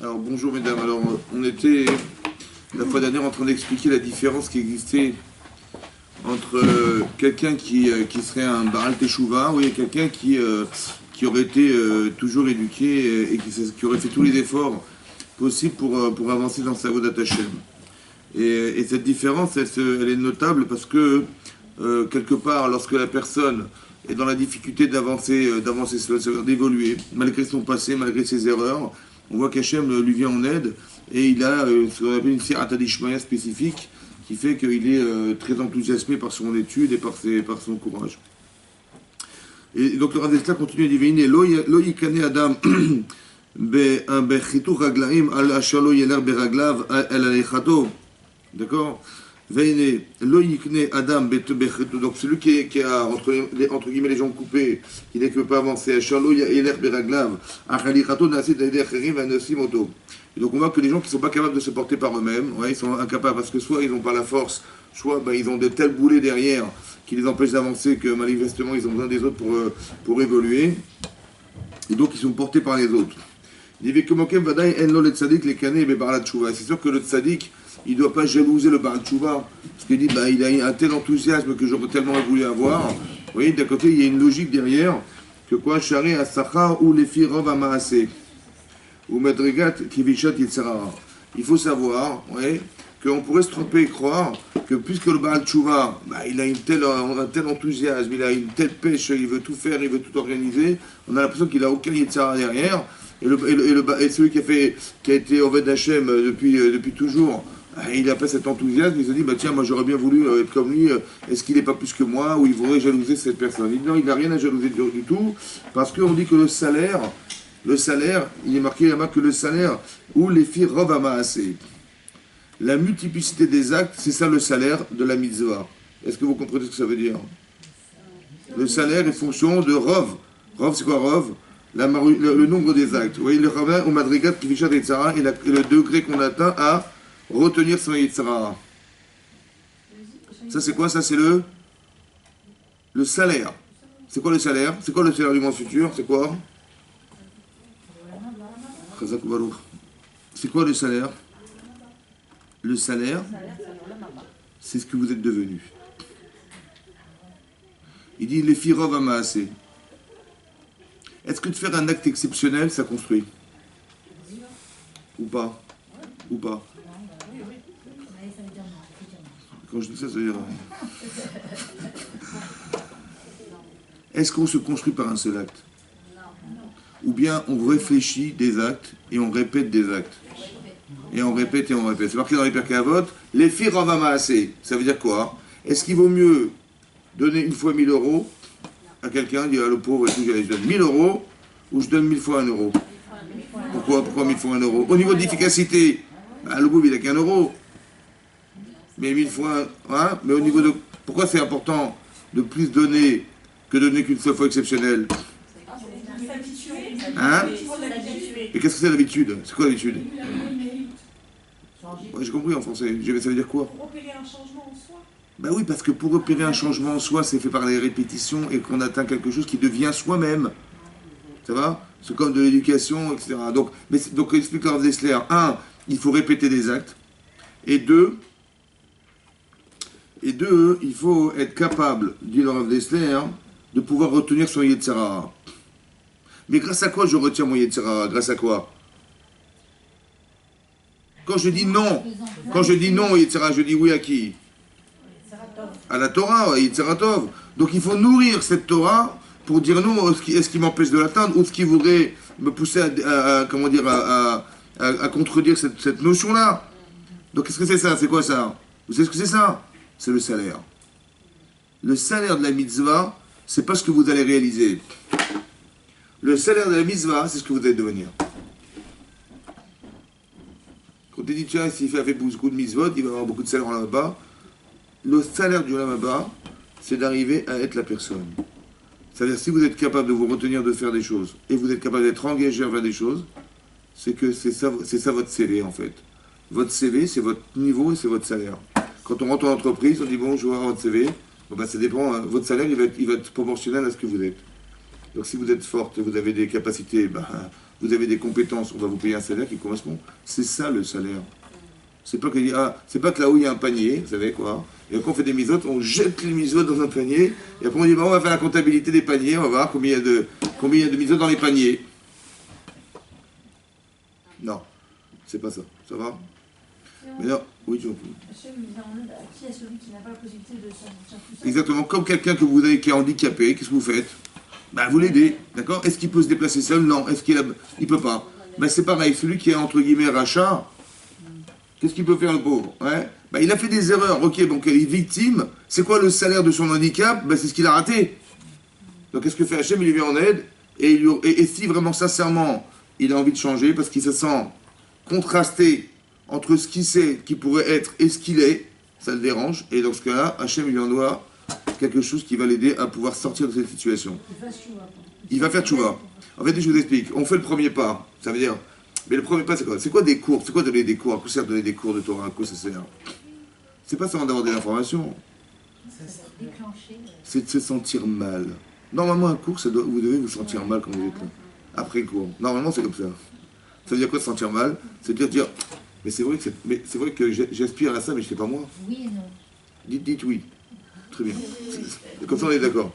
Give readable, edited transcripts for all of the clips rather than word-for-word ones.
Alors bonjour mesdames, alors on était la fois dernière en train d'expliquer la différence qui existait entre quelqu'un qui serait un Baal Teshuvah, oui, et quelqu'un qui aurait été toujours éduqué et qui aurait fait tous les efforts possibles pour avancer dans sa voie d'Hachem. Et cette différence, elle est notable parce que quelque part, lorsque la personne est dans la difficulté d'avancer, d'évoluer, malgré son passé, malgré ses erreurs, on voit qu'Hachem lui vient en aide et il a ce qu'on appelle une sirata d'Ishmaïa spécifique qui fait qu'il est très enthousiasmé par son étude et par son courage. Et donc le Rav Dessler continue à dire Lo yikane Adam bechitur raglaim al asher lo yeler beraglav el alechato. D'accord. Adam, donc celui qui a entre guillemets les jambes coupées, qui n'est que pas avancer. Et donc on voit que les gens qui ne sont pas capables de se porter par eux-mêmes, ouais, ils sont incapables parce que soit ils n'ont pas la force, soit ils ont de tels boulets derrière qui les empêchent d'avancer que manifestement ils ont besoin des autres pour évoluer. Et donc ils sont portés par les autres. C'est sûr que le tzaddik, il ne doit pas jalouser le Baal Tshuva, parce qu'il dit il a un tel enthousiasme que j'aurais tellement voulu avoir. Vous voyez, d'un côté, il y a une logique derrière, que quoi, Shari Asacha ou les filles Rov Amaase, ou Madrigat Kivishat Yitzhara. Il faut savoir, ouais, qu'on pourrait se tromper et croire que puisque le Baal Tshuva, il a un tel enthousiasme, il a une telle pêche, il veut tout faire, il veut tout organiser, on a l'impression qu'il n'a aucun Yitzhara derrière, et celui qui a été Oved Hashem depuis toujours, il n'a pas cet enthousiasme, il se dit, tiens, moi j'aurais bien voulu être comme lui, est-ce qu'il n'est pas plus que moi, ou il voudrait jalouser cette personne. Il dit non, il n'a rien à jalouser du tout, parce qu'on dit que le salaire, il est marqué là-bas que le salaire, ou les filles Rov Amaasé. La multiplicité des actes, c'est ça le salaire de la mitzvah. Est-ce que vous comprenez ce que ça veut dire? Le salaire est fonction de Rov. Rov, c'est quoi Rov? Le nombre des actes. Vous voyez, le Ravin, au Madrigat, Kivishat et Tzara, et le degré qu'on atteint à retenir son Yitzhara. Ça c'est quoi? Ça c'est le salaire. C'est quoi le salaire? C'est quoi le salaire du monde futur? C'est quoi? C'est quoi le salaire? Le salaire, c'est ce que vous êtes devenu. Il dit les firov amaasé. Est-ce que de faire un acte exceptionnel, ça construit? Ou pas? Ou pas? Quand je dis ça, ça veut dire... Est-ce qu'on se construit par un seul acte? Ou bien on réfléchit des actes et on répète des actes? Et on répète et on répète. C'est marqué dans les Pirkei Avot, les filles assez. Ça veut dire quoi? Est-ce qu'il vaut mieux donner une fois 1000 euros à quelqu'un, dire le pauvre et tout, je donne 1000 euros, ou je donne 1000 fois 1 euro? Pourquoi 1000 fois 1 euro? Au niveau de l'efficacité, le pauvre il n'a qu'un euro. Mais 1000 fois, hein? Mais au niveau de... Pourquoi c'est important de plus donner que donner qu'une seule fois exceptionnelle? Hein? Et qu'est-ce que c'est l'habitude? C'est quoi l'habitude? Ouais, j'ai compris en français. Ça veut dire quoi? Pour opérer un changement en soi. Oui, parce que pour opérer un changement en soi, c'est fait par les répétitions et qu'on atteint quelque chose qui devient soi-même. Ça va? C'est comme de l'éducation, etc. Donc explique le Rav Dessler. 1, il faut répéter des actes. Et 2, il faut être capable, dit le Rav Dessler, de pouvoir retenir son Yetzirah. Mais grâce à quoi je retiens mon Yetzirah? Grâce à quoi? Quand je dis non au Yetzirah, je dis oui à qui? À la Torah, à Yetzirah Tov. Donc il faut nourrir cette Torah pour dire non à ce qui m'empêche de l'atteindre ou ce qui voudrait me pousser à contredire cette notion-là. Donc qu'est-ce que c'est ça? C'est quoi ça? Vous savez ce que c'est ça? C'est le salaire. Le salaire de la mitzvah, c'est pas ce que vous allez réaliser. Le salaire de la mitzvah, c'est ce que vous allez devenir. Quand tu dis, tiens, s'il fait beaucoup de mitzvot, il va avoir beaucoup de salaire en là-bas. Le salaire du là-bas, c'est d'arriver à être la personne. C'est-à-dire, si vous êtes capable de vous retenir de faire des choses, et vous êtes capable d'être engagé à faire des choses, c'est que c'est ça votre CV, en fait. Votre CV, c'est votre niveau et c'est votre salaire. Quand on rentre en entreprise, on dit, bon, je veux voir votre CV. Ça dépend, hein. Votre salaire, il va être proportionnel à ce que vous êtes. Donc, si vous êtes forte et vous avez des capacités, vous avez des compétences, on va vous payer un salaire qui correspond. C'est ça le salaire. C'est pas que, c'est pas que là où il y a un panier, vous savez quoi, et quand on fait des misotes, on jette les misotes dans un panier, et après on dit, bon, on va faire la comptabilité des paniers, on va voir combien il y a de misotes dans les paniers. Non, c'est pas ça. Ça va? Mais non, oui, tu vois. Hachem vient en aide à qui est celui qui n'a pas la possibilité de s'en sortir tout seul. Exactement, comme quelqu'un que vous avez qui est handicapé, qu'est-ce que vous faites? Ben, vous l'aidez, d'accord? Est-ce qu'il peut se déplacer seul? Non. Est-ce il peut pas? Ben, c'est pareil, celui qui est entre guillemets rachat, qu'est-ce qu'il peut faire le pauvre? Ouais. Ben, il a fait des erreurs, ok, donc il est victime. C'est quoi le salaire de son handicap? Ben, c'est ce qu'il a raté. Donc qu'est-ce que fait Hachem? Il lui vient en aide, et si vraiment sincèrement il a envie de changer, parce qu'il se sent contrasté entre ce qu'il sait, qui pourrait être, et ce qu'il est, ça le dérange, et dans ce cas-là, Hachem il lui envoie quelque chose qui va l'aider à pouvoir sortir de cette situation. Il va faire tchouva. En fait, je vous explique, on fait le premier pas, ça veut dire, mais le premier pas c'est quoi? C'est quoi des cours? C'est quoi donner des cours? À quoi sert de donner des cours de Torah? À quoi ça sert? C'est pas seulement d'avoir des informations, c'est de se sentir mal. Normalement, un cours, vous devez vous sentir mal quand vous êtes là. Après le cours. Normalement, c'est comme ça. Ça veut dire quoi se sentir mal? C'est dire, mais c'est vrai que j'aspire à ça, mais je ne sais pas moi. Oui et non. Dites oui. Très bien. Comme ça, on est d'accord.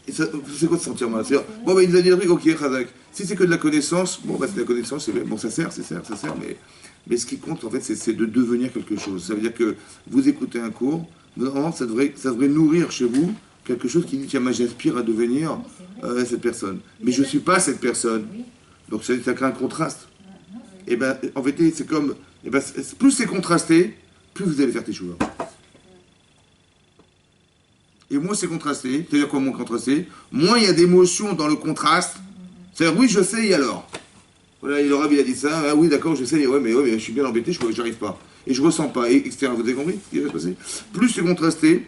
C'est quoi de se sentir mal? C'est-à-dire, bon, il nous a dit le truc, ok, Khazak. Si c'est que de la connaissance, bon, c'est de la connaissance, c'est bien. Bon, ça sert, mais ce qui compte, en fait, c'est de devenir quelque chose. Ça veut dire que vous écoutez un cours, normalement, ça devrait nourrir chez vous quelque chose qui dit, tiens, moi, j'aspire à devenir cette personne. Mais je ne suis pas cette personne. Donc, ça crée un contraste. Et bien, en fait, c'est comme, plus c'est contrasté, plus vous allez faire tes choix. Et moins c'est contrasté, c'est-à-dire quoi moins contrasté? Moins il y a d'émotions dans le contraste. C'est-à-dire, oui, je sais, et alors? Voilà, il a dit ça, ah oui, d'accord, je sais, ouais, mais je suis bien embêté, je n'arrive pas. Et je ressens pas, et, etc. Vous avez compris ce qui va se passer? Plus c'est contrasté,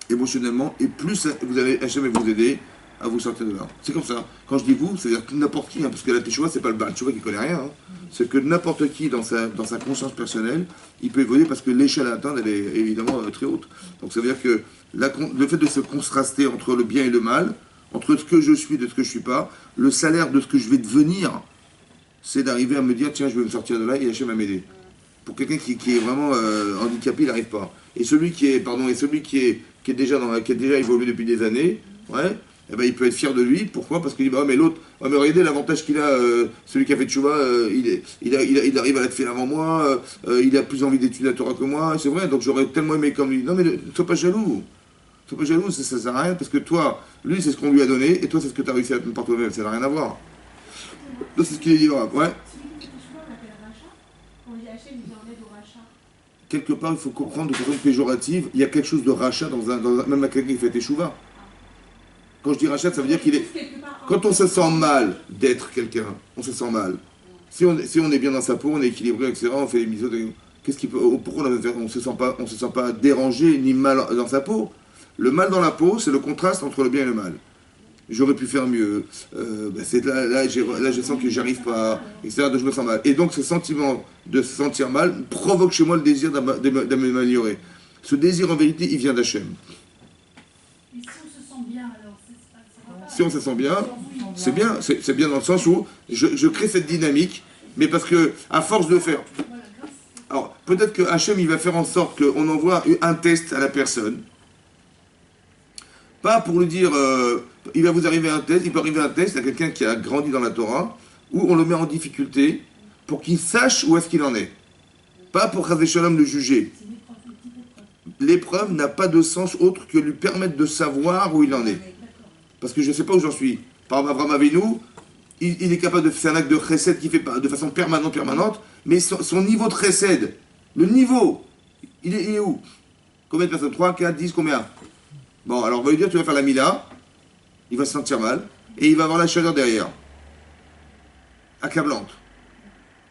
émotionnellement, et plus vous allez Hachem vous aider à vous sortir de là. C'est comme ça. Quand je dis vous, c'est-à-dire que n'importe qui, hein, parce que la Teshuva, c'est pas le Baal Teshuva qui connaît rien. Hein. C'est que n'importe qui, dans sa conscience personnelle, il peut évoluer parce que l'échelle à atteindre, elle est évidemment très haute. Donc ça veut dire que le fait de se contraster entre le bien et le mal, entre ce que je suis et de ce que je suis pas, le salaire de ce que je vais devenir, c'est d'arriver à me dire, tiens, je vais me sortir de là et Hachem va m'aider. Pour quelqu'un qui est vraiment handicapé, il n'arrive pas. Et celui qui est déjà évolué depuis des années, ouais, eh ben, il peut être fier de lui. Pourquoi? Parce qu'il dit, bah, mais l'autre, mais regardez l'avantage qu'il a, celui qui a fait Tchouva, il arrive à l'être fait avant moi, il a plus envie d'étudier la Torah que moi, c'est vrai, donc j'aurais tellement aimé comme lui. Non mais ne sois pas jaloux. Sois pas jaloux, ça sert à rien, parce que toi, lui c'est ce qu'on lui a donné, et toi c'est ce que tu as réussi à faire par toi-même, ça n'a rien à voir. Donc c'est ce qu'il est dit, ouais. Quelque part, il faut comprendre de façon péjorative, il y a quelque chose de rachat même à quelqu'un qui fait Teshuvah. Quand je dis rachat, ça veut dire qu'il est... Quand on se sent mal d'être quelqu'un, on se sent mal. Si on est bien dans sa peau, on est équilibré, etc., on fait les misos, pourquoi on ne se sent pas dérangé ni mal dans sa peau? Le mal dans la peau, c'est le contraste entre le bien et le mal. J'aurais pu faire mieux, là, je sens que j'arrive pas, etc., donc je me sens mal. Et donc ce sentiment de se sentir mal provoque chez moi le désir de m'améliorer. Ce désir, en vérité, il vient d'Hachem. Et si on se sent bien, alors si on se sent bien, c'est bien dans le sens où je crée cette dynamique, mais parce que, à force de faire... Alors, peut-être que Hachem, il va faire en sorte qu'on envoie un test à la personne, pas pour lui dire, il va vous arriver un test, il peut arriver un test à quelqu'un qui a grandi dans la Torah, où on le met en difficulté pour qu'il sache où est-ce qu'il en est. Pas pour Chazé Shalom le juger. L'épreuve n'a pas de sens autre que lui permettre de savoir où il en est. Parce que je ne sais pas où j'en suis. Par exemple, Avraham Avinu, il est capable de faire un acte de chesed qui fait de façon permanente, mais son niveau de chesed, le niveau, il est où? Combien de personnes? 3, 4, 10, combien? Bon, alors on va lui dire, tu vas faire la Mila, il va se sentir mal, et il va avoir la chaleur derrière. Accablante.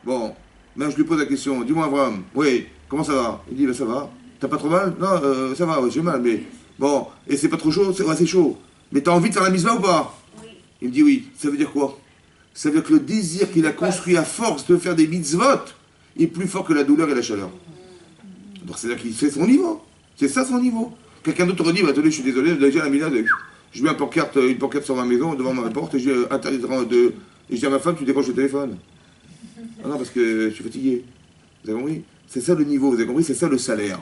Bon, mais je lui pose la question, dis-moi Abraham, oui, comment ça va? Il dit, ben ça va. T'as pas trop mal? Non, ça va, j'ai mal, mais... Bon, et c'est pas trop chaud? C'est chaud. Mais t'as envie de faire la mitzvah ou pas? Oui. Il me dit oui. Ça veut dire quoi? Ça veut dire que le désir qu'il a construit à force de faire des mitzvot est plus fort que la douleur et la chaleur. Donc c'est-à-dire qu'il fait son niveau. C'est ça son niveau. Quelqu'un d'autre aurait dit, bah, attendez, je suis désolé, déjà la mila, je mets une pancarte sur ma maison, devant ma porte, et j'ai interdit Et je dis à ma femme, tu décroches le téléphone. Ah non, parce que je suis fatigué. Vous avez compris? C'est ça le niveau, vous avez compris? C'est ça le salaire.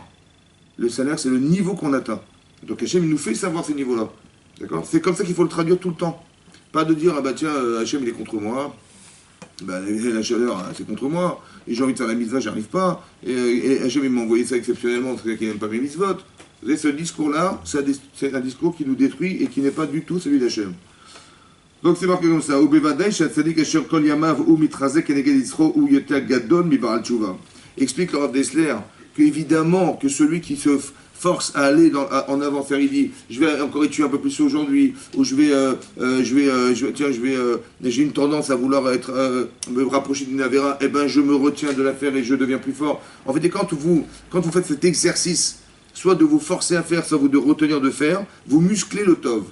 Le salaire, c'est le niveau qu'on atteint. Donc Hachem, il nous fait savoir ces niveaux-là. D'accord? C'est comme ça qu'il faut le traduire tout le temps. Pas de dire, ah bah tiens, Hachem, il est contre moi. Bah, la chaleur, hein, c'est contre moi. Et j'ai envie de faire la mitzvah, j'arrive pas. Et Hachem, il m'a envoyé ça exceptionnellement, c'est qu'il n'aime pas mes mitzvot. Vous savez, ce discours-là, c'est un discours qui nous détruit et qui n'est pas du tout celui d'Hachem. Donc c'est marqué comme ça. Explique le Rav Dessler qu'évidemment que celui qui se force à aller en avant, faire, il dit, je vais encore étudier un peu plus aujourd'hui, ou j'ai une tendance à vouloir me rapprocher d'une Avera, eh ben je me retiens de la faire et je deviens plus fort. En fait, quand vous faites cet exercice, soit de vous forcer à faire, soit de retenir de faire, vous musclez le Tov.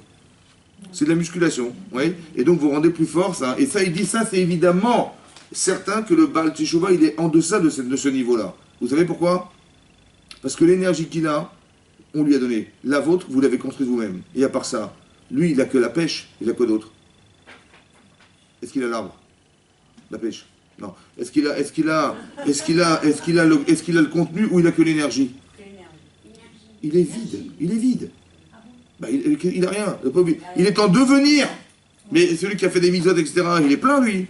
C'est de la musculation, oui. Et donc vous rendez plus fort ça. Et ça, il dit ça, c'est évidemment certain que le Baal Teshuvah, il est en deçà de ce niveau-là. Vous savez pourquoi? Parce que l'énergie qu'il a, on lui a donné. La vôtre, vous l'avez construite vous-même. Et à part ça, lui, il a que la pêche, il a quoi d'autre? Est-ce qu'il a l'arbre? La pêche? Non. Est-ce qu'il a le contenu ou il a que l'énergie? Il est vide. Il est vide. Bah, il n'a rien, il est en devenir. Mais celui qui a fait des misodes, etc., il est plein, lui.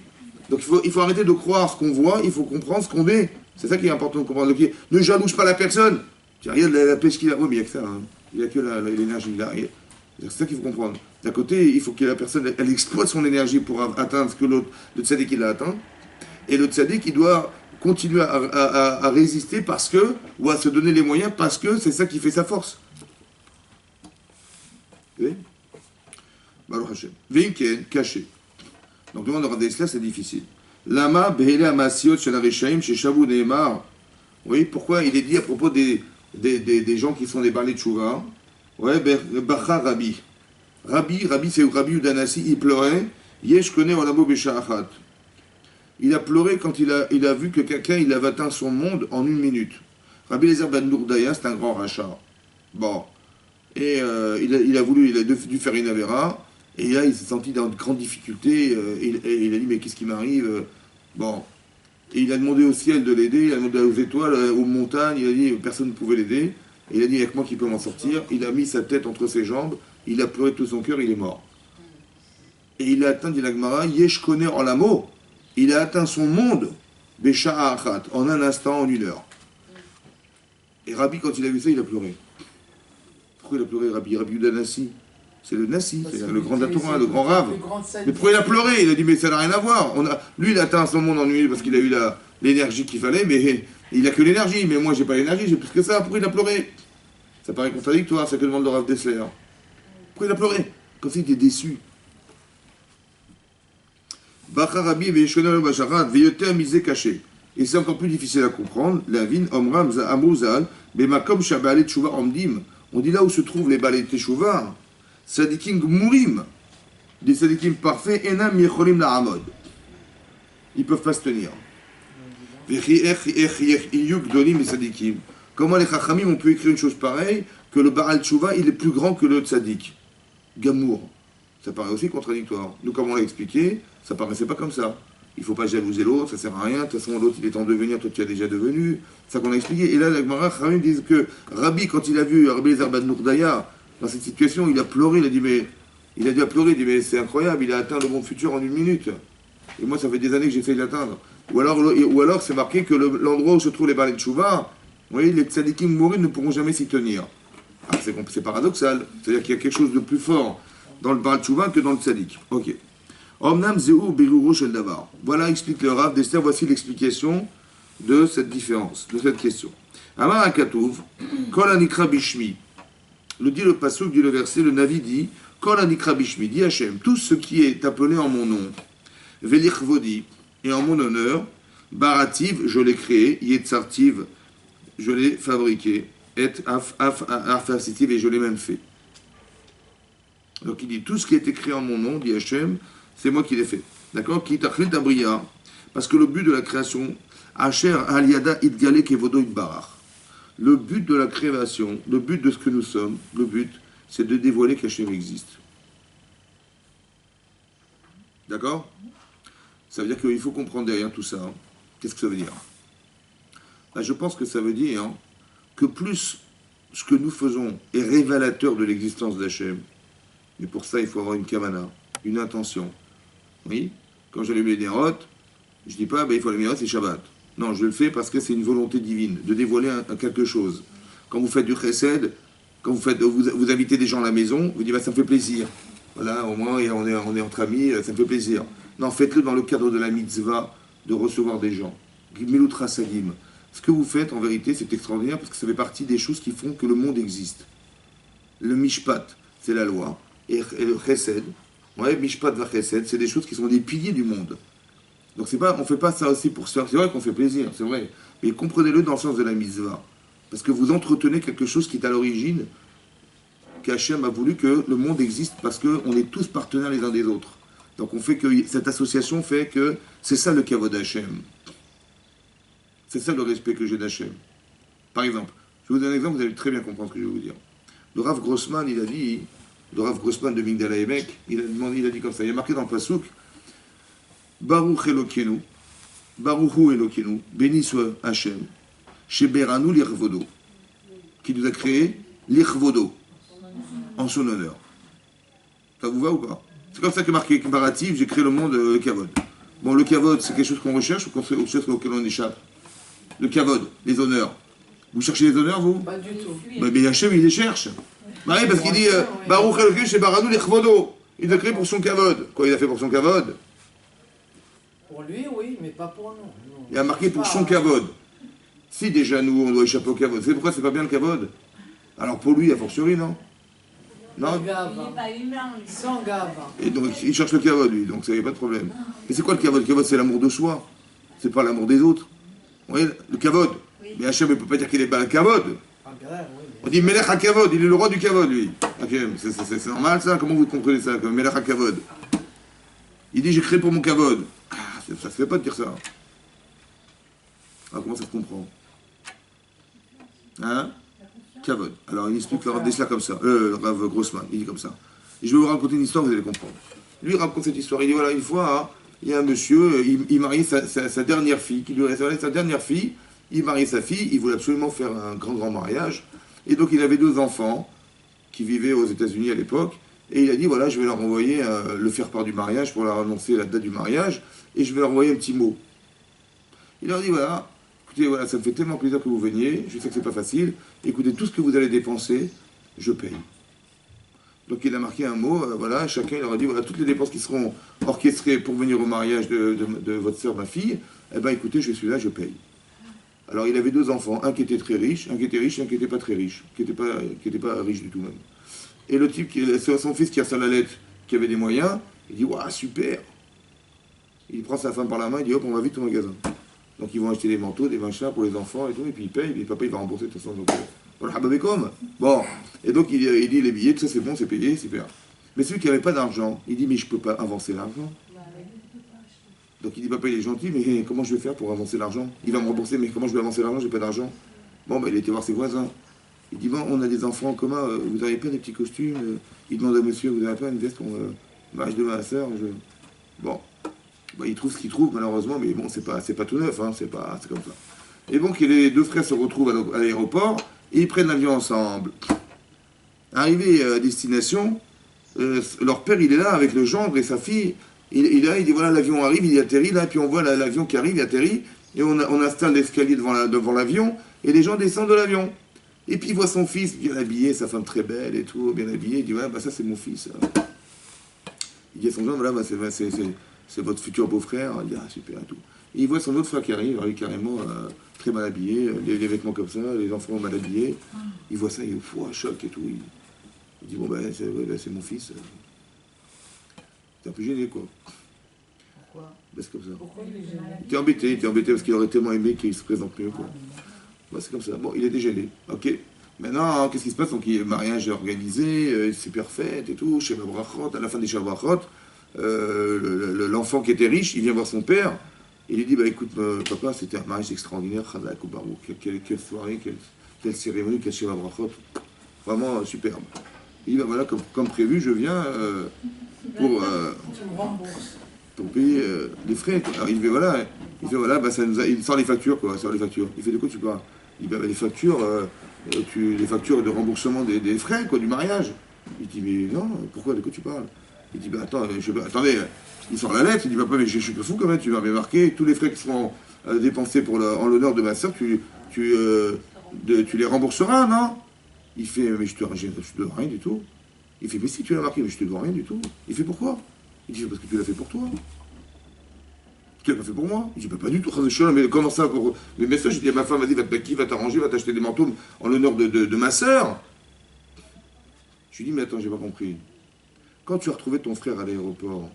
Donc il faut arrêter de croire ce qu'on voit, il faut comprendre ce qu'on est. C'est ça qui est important de comprendre. Donc, ne jalouse pas la personne. Tu regardes la pêche qu'il a. Oui, mais il n'y a que ça. Hein. Il n'y a que l'énergie. C'est ça qu'il faut comprendre. D'un côté, il faut que la personne, elle exploite son énergie pour atteindre ce que le tzaddik il a atteint. Et le tzaddik, il doit continuer à résister parce que, ou à se donner les moyens parce que c'est ça qui fait sa force. Baruch Hashem. Vinken, caché. Donc, demande de Rav Dessler, c'est difficile. Lama, Behele Amasiot, Shelarishaim, chez Shavou Neymar. Oui, pourquoi il est dit à propos des gens qui font des balais de Chouva? Ouais, Bacha Rabbi. Rabbi, c'est Rabbi Udanasi, il pleurait. Yesh connaît Olamo Besha'achat. Il a pleuré quand il a vu que quelqu'un, il avait atteint son monde en 1 minute. Rabbi Eliezer Ben Nourdaya, c'est un grand rachat. Bon. Et il a dû faire une avéra, et là il s'est senti dans de grandes difficultés, et il a dit mais qu'est-ce qui m'arrive? Bon, et il a demandé au ciel de l'aider, il a demandé aux étoiles, aux montagnes, il a dit personne ne pouvait l'aider, et il a dit avec moi qui peut m'en sortir, il a mis sa tête entre ses jambes, il a pleuré de tout son cœur, il est mort. Et il a atteint, dit la Gemara, Yesh Koner Olamo, il a atteint son monde, Besha'a Achat, en un instant, en 1 heure. Et Rabbi, quand il a vu ça, il a pleuré. Pourquoi il a pleuré, Rabbi Udanasi? C'est le Nassi, c'est le grand Torah, le grand Rav. Mais pourquoi il a pleuré? Il a dit, mais ça n'a rien à voir. Lui, il a atteint son monde en 1 minute parce qu'il a eu l'énergie qu'il fallait, mais il n'a que l'énergie. Mais moi, j'ai pas l'énergie, j'ai plus que ça. Pourquoi il a pleuré? Ça paraît contradictoire, c'est que demande le Rav Dessler. Pourquoi il a pleuré? Comme s'il était déçu. Bacha Rabbi Veishonel Basharat, Veyoter Misé Caché. Et c'est encore plus difficile à comprendre. La vin, Omram, Amuzal, Bemakom Shabalet Tshuva Omdim. On dit là où se trouvent les balais de Teshuvah, Sadikim Gmurim, des Sadikim parfaits, Enam Yecholim La'amod. Ils ne peuvent pas se tenir. Comment les Chachamim ont pu écrire une chose pareille, que le Baal Teshuvah, il est plus grand que le Tzadik? Gamour. Ça paraît aussi contradictoire. Nous, comme on l'a expliqué, ça paraissait pas comme ça. Il ne faut pas jalouser l'autre, ça ne sert à rien. De toute façon, l'autre, il est en devenir, toi, tu as déjà devenu. C'est ça qu'on a expliqué. Et là, la Gemara, Chachamim disent que Rabbi, quand il a vu Rabbi Eliezer Ben Nourdaya, dans cette situation, il a pleuré, il a dit, mais c'est incroyable, il a atteint le monde futur en 1 minute. Et moi, ça fait des années que j'essaye de l'atteindre. Ou alors c'est marqué que l'endroit où se trouvent les balais de Teshuvah, vous voyez, les tzadikim mourir ne pourront jamais s'y tenir. Alors, c'est paradoxal. C'est-à-dire qu'il y a quelque chose de plus fort dans le Baal Teshuvah que dans le tzadik. Ok. Omnam zeu beruro shel davar. Voilà, explique le Rav Dessler, voici l'explication de cette différence, de cette question. Amar Akatouv, Kol anikra bishmi. Le pasuk, dit le verset, le Navi dit, Kol anikra bishmi, dit Hachem, tout ce qui est appelé en mon nom, Velichvodi, et en mon honneur, Barativ, je l'ai créé, Yetzartiv, je l'ai fabriqué, et Arfasitiv, et je l'ai même fait. Donc il dit, tout ce qui a été créé en mon nom, dit Hachem, c'est moi qui l'ai fait. D'accord? Qui t'achlit abriya, parce que le but de la création, Asher aliada idgale kevodo idbarach. Le but de la création, le but de ce que nous sommes, le but, c'est de dévoiler qu'Hachem existe. D'accord? Ça veut dire qu'il faut comprendre derrière tout ça. Hein. Qu'est-ce que ça veut dire? Ben, je pense que ça veut dire que plus ce que nous faisons est révélateur de l'existence d'Hachem, mais pour ça, il faut avoir une kavana, une intention. Oui, quand j'allume les nérotes, je ne dis pas, ben, il faut allumer les nérotes, c'est Shabbat. Non, je le fais parce que c'est une volonté divine, de dévoiler quelque chose. Quand vous faites du chesed, quand vous invitez des gens à la maison, vous dites, bah, ça me fait plaisir. Voilà, au moins, on est entre amis, ça me fait plaisir. Non, faites-le dans le cadre de la mitzvah, de recevoir des gens. Gmilut Rasalim. Ce que vous faites, en vérité, c'est extraordinaire parce que ça fait partie des choses qui font que le monde existe. Le mishpat, c'est la loi. Et le chesed, ouais, mishpat va chesed, c'est des choses qui sont des piliers du monde. Donc c'est pas, on ne fait pas ça aussi pour ça. C'est vrai qu'on fait plaisir, c'est vrai. Mais comprenez-le dans le sens de la mitzvah. Parce que vous entretenez quelque chose qui est à l'origine, qu'Hachem a voulu que le monde existe parce qu'on est tous partenaires les uns des autres. Donc on fait que cette association fait que c'est ça le kavod d'Hachem. C'est ça le respect que j'ai d'Hachem. Par exemple, je vais vous donner un exemple, vous allez très bien comprendre ce que je vais vous dire. Le Rav Grossman, il a dit, le Rav Grossman de Migdala Emek, il a dit comme ça, il a marqué dans le Passouk, Baruch Elokeinu, Baruchu Elokeinu, béni soit Hachem, Sheberanu l'Irvodo, qui nous a créé l'Irvodo, en son honneur. Ça vous va ou pas? C'est comme ça que marqué comparatif, j'ai créé le monde, le Kavod. Bon, le Kavod, c'est quelque chose qu'on recherche ou quelque chose auquel on échappe? Le Kavod, les honneurs. Vous cherchez les honneurs, vous? Pas du tout. Bah, mais Hachem, il les cherche. Bah oui, parce qu'il dit Baruch Elokeinu Sheberanu l'Irvodo. Il l'a créé pour son Kavod. Quoi, il a fait pour son Kavod? Pour lui, oui, mais pas pour nous. Non. Il a marqué pour son Kavod. Si déjà nous, on doit échapper au Kavod. C'est pourquoi c'est pas bien le Kavod? Alors pour lui, a fortiori, non? Non? Il n'est pas humain, lui. Sans gave. Et donc il cherche le Kavod, lui, donc ça n'y a pas de problème. Mais c'est quoi le Kavod? Le Kavod, c'est l'amour de soi. C'est pas l'amour des autres. Vous voyez, le Kavod. Oui. Mais Hachem ne peut pas dire qu'il est pas le Kavod. Ah, grave, oui. On dit Melech HaKavod, il est le roi du Kavod, lui. Hachem, c'est normal ça? Comment vous comprenez ça? Comme Melech HaKavod. Il dit j'ai créé pour mon Kavod. Ah, ça se fait pas de dire ça. Ah, comment ça se comprend? Hein? Kavod. Alors il explique le Rav Dessler comme ça, le Rav Grossman, il dit comme ça. Et je vais vous raconter une histoire, vous allez comprendre. Lui il raconte cette histoire, il dit voilà, une fois, hein, il y a un monsieur, il mariait sa dernière fille, qui lui restait sa dernière fille, il mariait sa fille, il voulait absolument faire un grand mariage, et donc il avait 2 enfants qui vivaient aux États-Unis à l'époque, et il a dit voilà, je vais leur envoyer le faire-part du mariage pour leur annoncer la date du mariage, et je vais leur envoyer un petit mot. Il leur dit voilà, écoutez, voilà, ça me fait tellement plaisir que vous veniez, je sais que c'est pas facile, écoutez, tout ce que vous allez dépenser, je paye. Donc il a marqué un mot, voilà, chacun il leur a dit, voilà, toutes les dépenses qui seront orchestrées pour venir au mariage de votre sœur, ma fille, eh ben écoutez, je suis là, je paye. Alors il avait 2 enfants, un qui était très riche, un qui était riche et un qui n'était pas très riche, qui n'était pas riche du tout même. Et le type, c'est son fils qui a sa lettre, qui avait des moyens, il dit, waouh, super. Il prend sa femme par la main, il dit, hop, on va vite au magasin. Donc ils vont acheter des manteaux, des machins pour les enfants et tout, et puis ils payent, et papa il va rembourser de toute façon. Donc, voilà, bon, et donc il dit les billets, tout ça c'est bon, c'est payé, super. Mais celui qui n'avait pas d'argent, il dit mais je peux pas avancer l'argent. Donc il dit papa il est gentil, mais comment je vais faire pour avancer l'argent? Il va me rembourser, mais comment je vais avancer l'argent? J'ai pas d'argent. Bon, bah, il était voir ses voisins. Il dit bon, on a des enfants en commun, vous n'avez pas des petits costumes? Il demande à monsieur, vous n'avez pas une veste pour mariage de ma soeur? Bon. Bah, il trouve ce qu'il trouve malheureusement, mais bon, c'est pas tout neuf, hein, c'est comme ça. Et donc les 2 frères se retrouvent à l'aéroport et ils prennent l'avion ensemble. Arrivé à destination, leur père il est là avec le gendre et sa fille. Il dit voilà, l'avion arrive, il atterrit là, puis on voit l'avion qui arrive, il atterrit, et on installe l'escalier devant l'avion, et les gens descendent de l'avion. Et puis il voit son fils bien habillé, sa femme très belle et tout, bien habillé, il dit ouais, bah ça c'est mon fils. Il dit à son gendre, voilà, bah, c'est votre futur beau-frère. Il dit, ah, super, et tout. Et il voit son autre frère qui arrive carrément très mal habillé, les vêtements comme ça, les enfants mal habillés. Il voit ça, il est fou, un choc et tout. Il dit, bon, ben, c'est mon fils. T'es un peu gêné, quoi. Pourquoi? Ben, c'est comme ça. Pourquoi il est gêné? Il était embêté parce qu'il aurait tellement aimé qu'il se présente mieux, quoi. Ben, c'est comme ça. Bon, il était gêné. Ok. Maintenant, qu'est-ce qui se passe? Donc, il y a un mariage organisé, super fête et tout, chez Brachot, à la fin des Brachot. L'enfant qui était riche, il vient voir son père, et il lui dit bah écoute papa, c'était un mariage extraordinaire, quelle soirée, quelle cérémonie, quelle Sheva Brachot, vraiment superbe. Il dit bah voilà, comme prévu, je viens pour... Tu me rembourses. pour payer les frais. Quoi. Alors il fait voilà, bah, il sort les factures, quoi, sort les factures. Il fait de quoi tu parles? Il dit, bah, les factures, les factures de remboursement des frais, quoi, du mariage. Il dit, mais non, pourquoi, de quoi tu parles? Il dit, bah attends, attendez, il sort la lettre, il dit, papa, mais je suis pas fou quand même, tu m'avais marqué, tous les frais qui seront dépensés en l'honneur de ma soeur, tu les rembourseras, non? Il fait, mais je te dois rien du tout. Il fait, mais si tu l'as marqué, mais je te dois rien du tout. Il fait, pourquoi? Il dit, parce que tu l'as fait pour toi. Tu l'as pas fait pour moi? Il dit, bah, pas du tout. Mais comment ça pour... Mais message, je dis à ma femme, vas-y, qui va t'arranger, va t'acheter des manteaux en l'honneur de ma sœur. Je lui dis, mais attends, j'ai pas compris. Quand tu as retrouvé ton frère à l'aéroport,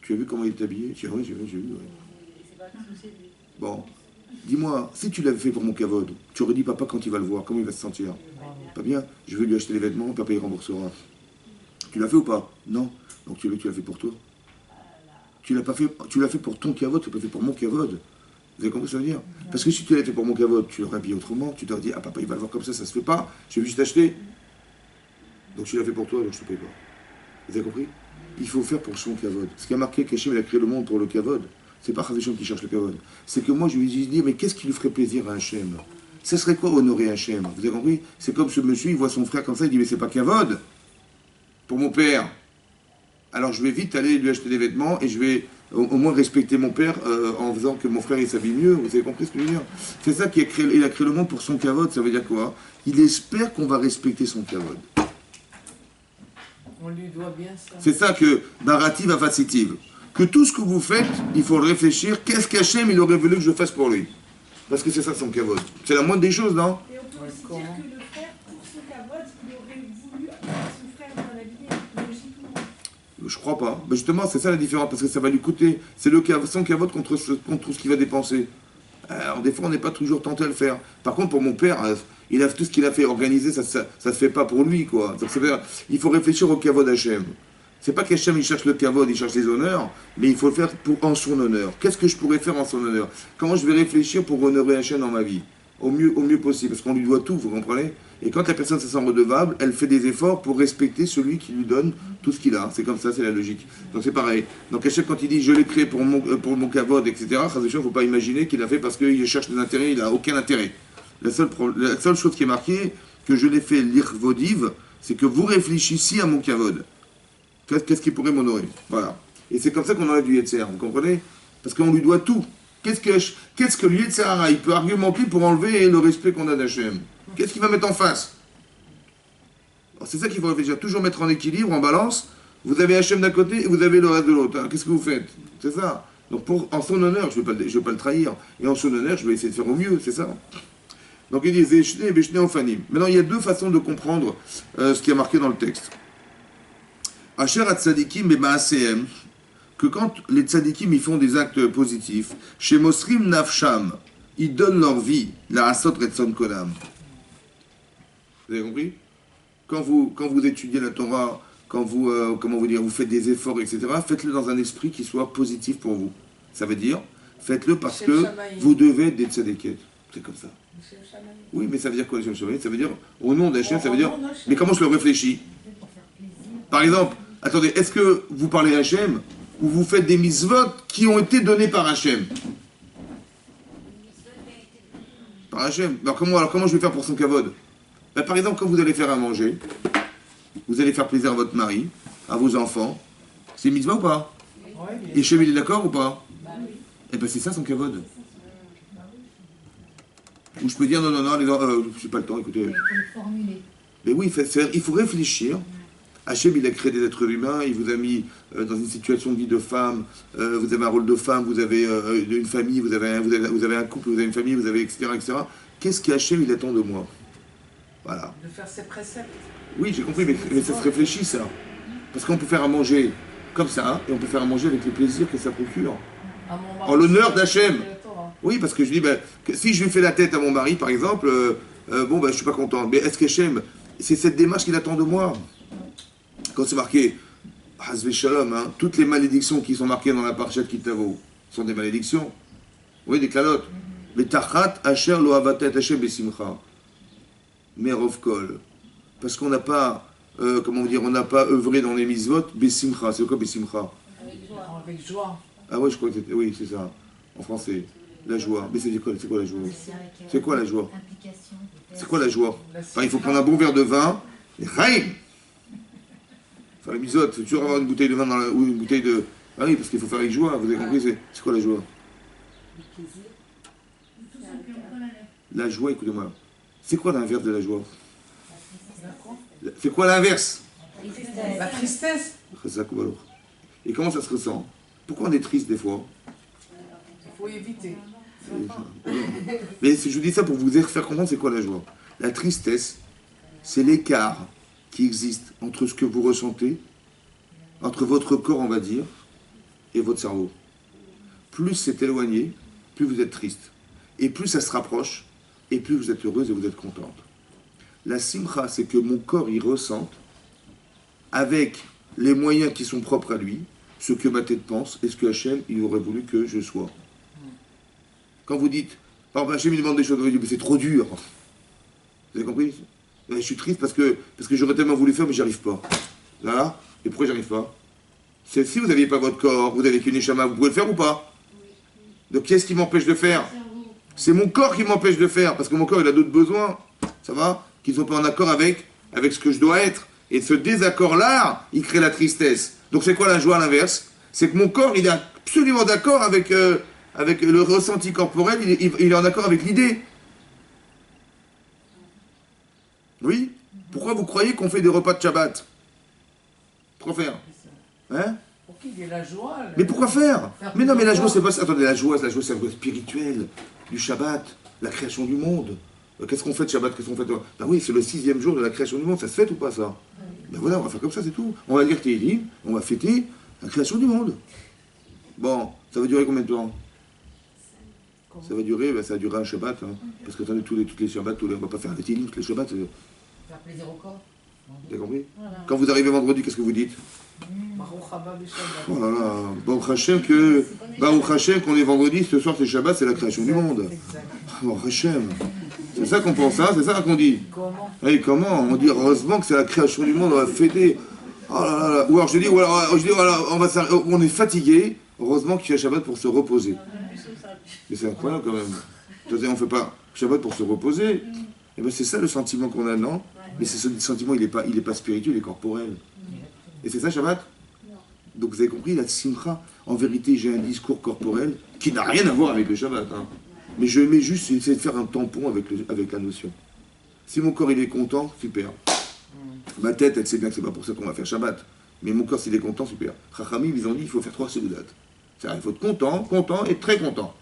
tu as vu comment il est habillé? Je dis, ah oui, j'ai vu, ouais. Bon, dis-moi, si tu l'avais fait pour mon cavode, tu aurais dit, papa, quand il va le voir, comment il va se sentir? Pas bien, je vais lui acheter les vêtements, papa il remboursera. Tu l'as fait ou pas? Non. Donc tu l'as fait pour toi. Tu l'as fait pour ton cavode, tu l'as pas fait pour mon cavode. Vous avez compris ce que ça veut dire? Parce que si tu l'avais fait pour mon cavode, tu l'aurais habillé autrement, tu t'aurais dit, ah papa il va le voir comme ça se fait pas, je vais juste acheter. Donc tu l'as fait pour toi, donc je te paye pas. Vous avez compris? Il faut faire pour son cavode. Ce qui a marqué qu'Hachem il a créé le monde pour le cavode, c'est pas Hachem qui cherche le kavod. C'est que moi, je lui dis, mais qu'est-ce qui lui ferait plaisir à Hachem? Ce serait quoi honorer Hachem? Vous avez compris? C'est comme ce monsieur, il voit son frère comme ça, il dit, mais c'est pas kavod pour mon père. Alors je vais vite aller lui acheter des vêtements et je vais au moins respecter mon père en faisant que mon frère il s'habille mieux. Vous avez compris ce que je veux dire? C'est ça qu'il a créé, il a créé le monde pour son kavod. Ça veut dire quoi? Il espère qu'on va respecter son kavod. On lui doit bien ça. C'est ça que Barativ a facitive. Que tout ce que vous faites, il faut réfléchir, qu'est-ce qu'Hachem il aurait voulu que je fasse pour lui? Parce que c'est ça son kavod. C'est la moindre des choses, non? Et on peut aussi dire que le frère, pour son kavod, il aurait voulu avoir son frère bien habillé, logiquement. Je crois pas. Mais justement, c'est ça la différence, parce que ça va lui coûter. C'est son kavod contre ce qu'il va dépenser. Alors des fois, on n'est pas toujours tenté à le faire. Par contre, pour mon père, il a tout ce qu'il a fait organiser, ça se fait pas pour lui, quoi. Donc, il faut réfléchir au kavod Hachem. C'est pas qu'Hachem il cherche le kavod, il cherche les honneurs, mais il faut le faire en son honneur. Qu'est-ce que je pourrais faire en son honneur? Comment je vais réfléchir pour honorer Hachem dans ma vie? Au mieux possible, parce qu'on lui doit tout, vous comprenez? Et quand la personne se sent redevable, elle fait des efforts pour respecter celui qui lui donne tout ce qu'il a. C'est comme ça, c'est la logique. Donc c'est pareil. Donc Hachem, quand il dit je l'ai créé pour mon kavod, etc., il ne faut pas imaginer qu'il l'a fait parce qu'il cherche des intérêts, il n'a aucun intérêt. La seule chose qui est marquée, que je l'ai fait l'irvodiv, c'est que vous réfléchissiez à mon kavod. Qu'est-ce qui pourrait m'honorer? Voilà. Et c'est comme ça qu'on enlève du Yetzer, vous comprenez? Parce qu'on lui doit tout. Qu'est-ce que le Yetzer Hara, il peut argumenter pour enlever le respect qu'on a d'Hachem? Qu'est-ce qu'il va mettre en face? C'est ça qu'il faut réfléchir. Toujours mettre en équilibre, en balance. Vous avez Hachem d'un côté et vous avez le reste de l'autre. Qu'est-ce que vous faites? C'est ça. Donc en son honneur, je ne vais pas le trahir. Et en son honneur, je vais essayer de faire au mieux, c'est ça. Donc il dit Zeshne et Beshne Ofanim. Maintenant, il y a deux façons de comprendre ce qui est marqué dans le texte. Asher Tzadikim et Maasehem, que quand les tzadikim ils font des actes positifs, chez Mosrim Nafsham, ils donnent leur vie, la Asot Retson Kolam. Vous avez compris? Quand vous étudiez la Torah, quand vous, vous faites des efforts, etc., faites-le dans un esprit qui soit positif pour vous. Ça veut dire, faites-le parce que vous devez être des tzadikim. C'est comme ça. Oui, mais ça veut dire quoi, ça veut dire, au nom d'Hachem, ça veut dire, mais comment je le réfléchis? Par exemple, attendez, est-ce que vous parlez Hachem ou vous faites des mitzvot qui ont été donnés par Hachem? Par Hachem. Alors comment je vais faire pour son kavod? Ben, par exemple, quand vous allez faire à manger, vous allez faire plaisir à votre mari, à vos enfants, c'est mitzvah ou pas? Et Hachem il est d'accord ou pas? Eh bien c'est ça son kavod. Ou je peux dire non, je n'ai pas le temps, écoutez. Mais oui, il faut réfléchir. Hachem, il a créé des êtres humains, il vous a mis dans une situation de vie de femme, vous avez un rôle de femme, vous avez une famille, vous avez un couple, vous avez une famille, vous avez etc. etc. Qu'est-ce qu'Hachem, il attend de moi? Voilà. De faire ses préceptes. Oui, j'ai compris, mais ça se réfléchit, ça. Parce qu'on peut faire à manger comme ça, et on peut faire à manger avec les plaisirs que ça procure. En l'honneur d'Hachem. Oui, parce que je dis, si je lui fais la tête à mon mari, par exemple, je suis pas content. Mais est-ce qu'Hachem, c'est cette démarche qu'il attend de moi? Quand c'est marqué, Hazve Shalom, toutes les malédictions qui sont marquées dans la parchat Kitavo sont des malédictions. Oui, des calottes. Mais Tachat Asher Lo Avatet Hashem Besimcha. Merov Kol. Parce qu'on n'a pas, on n'a pas œuvré dans les mitzvot, Besimcha. C'est quoi Besimcha? Avec joie. Ah ouais, je crois que c'était... Oui, c'est ça. En français. La joie. Mais c'est quoi la joie? C'est quoi la joie? C'est quoi la joie? Enfin, il faut prendre un bon verre de vin. Et Chaim! Enfin, la misote, faut toujours avoir une bouteille de vin ou une bouteille de... Ah oui, parce qu'il faut faire avec joie, vous avez compris, c'est quoi la joie? La joie, écoutez-moi. C'est quoi l'inverse de la joie? C'est quoi l'inverse? La tristesse. Et comment ça se ressent? Pourquoi on est triste des fois? Il faut éviter. Mais je vous dis ça pour vous faire comprendre c'est quoi la joie. La tristesse, c'est l'écart qui existe entre ce que vous ressentez, entre votre corps, on va dire, et votre cerveau. Plus c'est éloigné, plus vous êtes triste. Et plus ça se rapproche, et plus vous êtes heureuse et vous êtes contente. La simcha, c'est que mon corps y ressente, avec les moyens qui sont propres à lui, ce que ma tête pense et ce que Hachem, il aurait voulu que je sois. Quand vous dites, par exemple, Hachem, il demande des choses, vous dites, mais c'est trop dur. Vous avez compris? Je suis triste parce que j'aurais tellement voulu faire, mais j'y arrive pas. Là, et pourquoi j'y arrive pas? C'est si vous n'aviez pas votre corps, vous avez qu'une échama, vous pouvez le faire ou pas? Donc qu'est-ce qui m'empêche de faire? C'est mon corps qui m'empêche de faire, parce que mon corps, il a d'autres besoins, ça va? Qui ne sont pas en accord avec ce que je dois être. Et ce désaccord-là, il crée la tristesse. Donc c'est quoi la joie à l'inverse? C'est que mon corps, il est absolument d'accord avec le ressenti corporel, il est en accord avec l'idée. Oui? Pourquoi vous croyez qu'on fait des repas de Shabbat? Pourquoi faire? Hein? Pour qu'il y ait la joie. Mais pourquoi faire? Mais non, mais la joie, c'est pas ça. Attendez, la joie, c'est la joie spirituelle du Shabbat, la création du monde. Qu'est-ce qu'on fait de Shabbat? Qu'est-ce qu'on fait de... Ben oui, c'est le 6e jour de la création du monde. Ça se fête ou pas, ça? Ben voilà, on va faire comme ça, c'est tout. On va dire Tehillim, on va fêter la création du monde. Bon, ça va durer combien de temps? Ça va durer, ça va durer un Shabbat. Hein. Parce que attendez, toutes les Shabbats, on va pas faire les Tehillim, tous les Shabbats. Faire plaisir au corps. Vous avez compris? Voilà. Quand vous arrivez vendredi, qu'est-ce que vous dites? Oh là là, Baruch Hashem qu'on est vendredi, ce soir c'est Shabbat, c'est la création du monde. Baruch Hashem. C'est ça qu'on pense, hein? C'est ça qu'on dit. Comment? Et comment? On dit heureusement que c'est la création du monde, on va fêter. Oh là là là. Ou alors je dis, voilà, on est fatigué, heureusement qu'il y a Shabbat pour se reposer. Mais c'est incroyable quand même. On ne fait pas Shabbat pour se reposer. Et ben c'est ça le sentiment qu'on a, non? Mais ce sentiment, il est pas spirituel, il est corporel. Et c'est ça Shabbat? Donc vous avez compris, la simcha, en vérité j'ai un discours corporel qui n'a rien à voir avec le Shabbat. Hein. Mais je mets juste, essayer de faire un tampon avec la notion. Si mon corps il est content, super. Ma tête, elle sait bien que c'est pas pour ça qu'on va faire Shabbat. Mais mon corps s'il est content, super. Chachamim, ils ont dit il faut faire 3 séoudat. C'est-à-dire il faut être content et très content.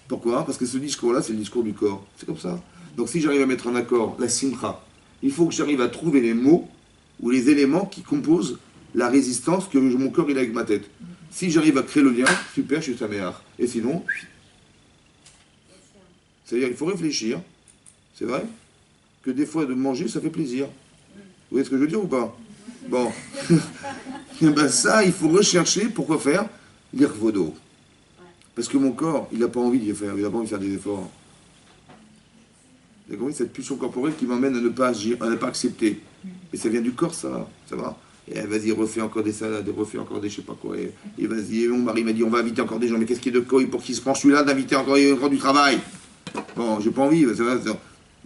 Pourquoi? Parce que ce discours-là, c'est le discours du corps. C'est comme ça. Donc si j'arrive à mettre en accord la simcha, il faut que j'arrive à trouver les mots ou les éléments qui composent la résistance que mon corps il a avec ma tête. Si j'arrive à créer le lien, super, je suis saméach. Et sinon, c'est-à-dire il faut réfléchir, c'est vrai, que des fois de manger, ça fait plaisir. Vous voyez ce que je veux dire ou pas? Bon. Et ben ça, il faut rechercher, pourquoi faire? L'irvodo. Parce que mon corps, il n'a pas envie de faire, il n'a pas envie de faire des efforts. Vous avez compris, cette pulsion corporelle qui m'emmène à ne pas agir, à ne pas accepter. Mais ça vient du corps, ça va. Et vas-y, refais encore des salades, refais encore des je sais pas quoi. Et vas-y, mon mari m'a dit, on va inviter encore des gens. Mais qu'est-ce qu'il y a de quoi pour qu'il se prend celui-là d'inviter encore du travail? Bon, j'ai pas envie.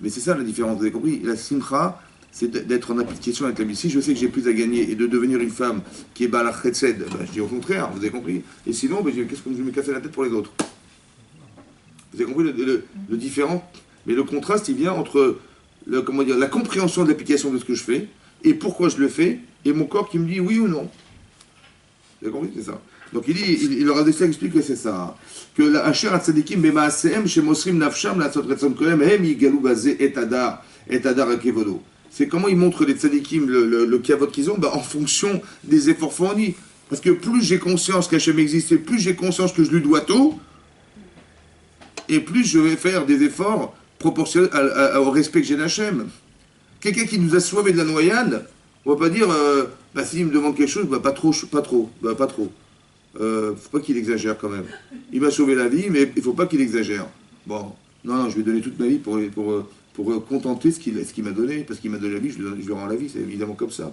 Mais c'est ça la différence, vous avez compris? La simcha, c'est d'être en application avec la vie. Si je sais que j'ai plus à gagner et de devenir une femme qui est balach chesed, ben, je dis au contraire, vous avez compris? Et sinon, ben, qu'est-ce que je vais me casser la tête pour les autres? Vous avez compris le différent? Mais le contraste, il vient entre la compréhension de l'application de ce que je fais et pourquoi je le fais, et mon corps qui me dit oui ou non. Vous avez compris? C'est ça. Donc il leur a expliqué que c'est ça. Que la Asher Hatzadikim Bemaasehem Shemosrim Nafsham La Sotretzon Kohem Hem Yigalou Bazé Et Adar Akevodo. C'est comment ils montrent les tzadikim le kavod qu'ils ont, ben, en fonction des efforts fournis. Parce que plus j'ai conscience qu'Hachem existe, et plus j'ai conscience que je lui dois tout, et plus je vais faire des efforts proportionnels au respect que j'ai d'Hachem. Quelqu'un qui nous a sauvé de la noyade, on va pas dire, bah, s'il me demande quelque chose, bah, pas trop. Faut pas qu'il exagère quand même. Il m'a sauvé la vie, mais il faut pas qu'il exagère. Bon, non, je vais donner toute ma vie pour contenter ce qu'il m'a donné, parce qu'il m'a donné la vie, je lui rends la vie, c'est évidemment comme ça.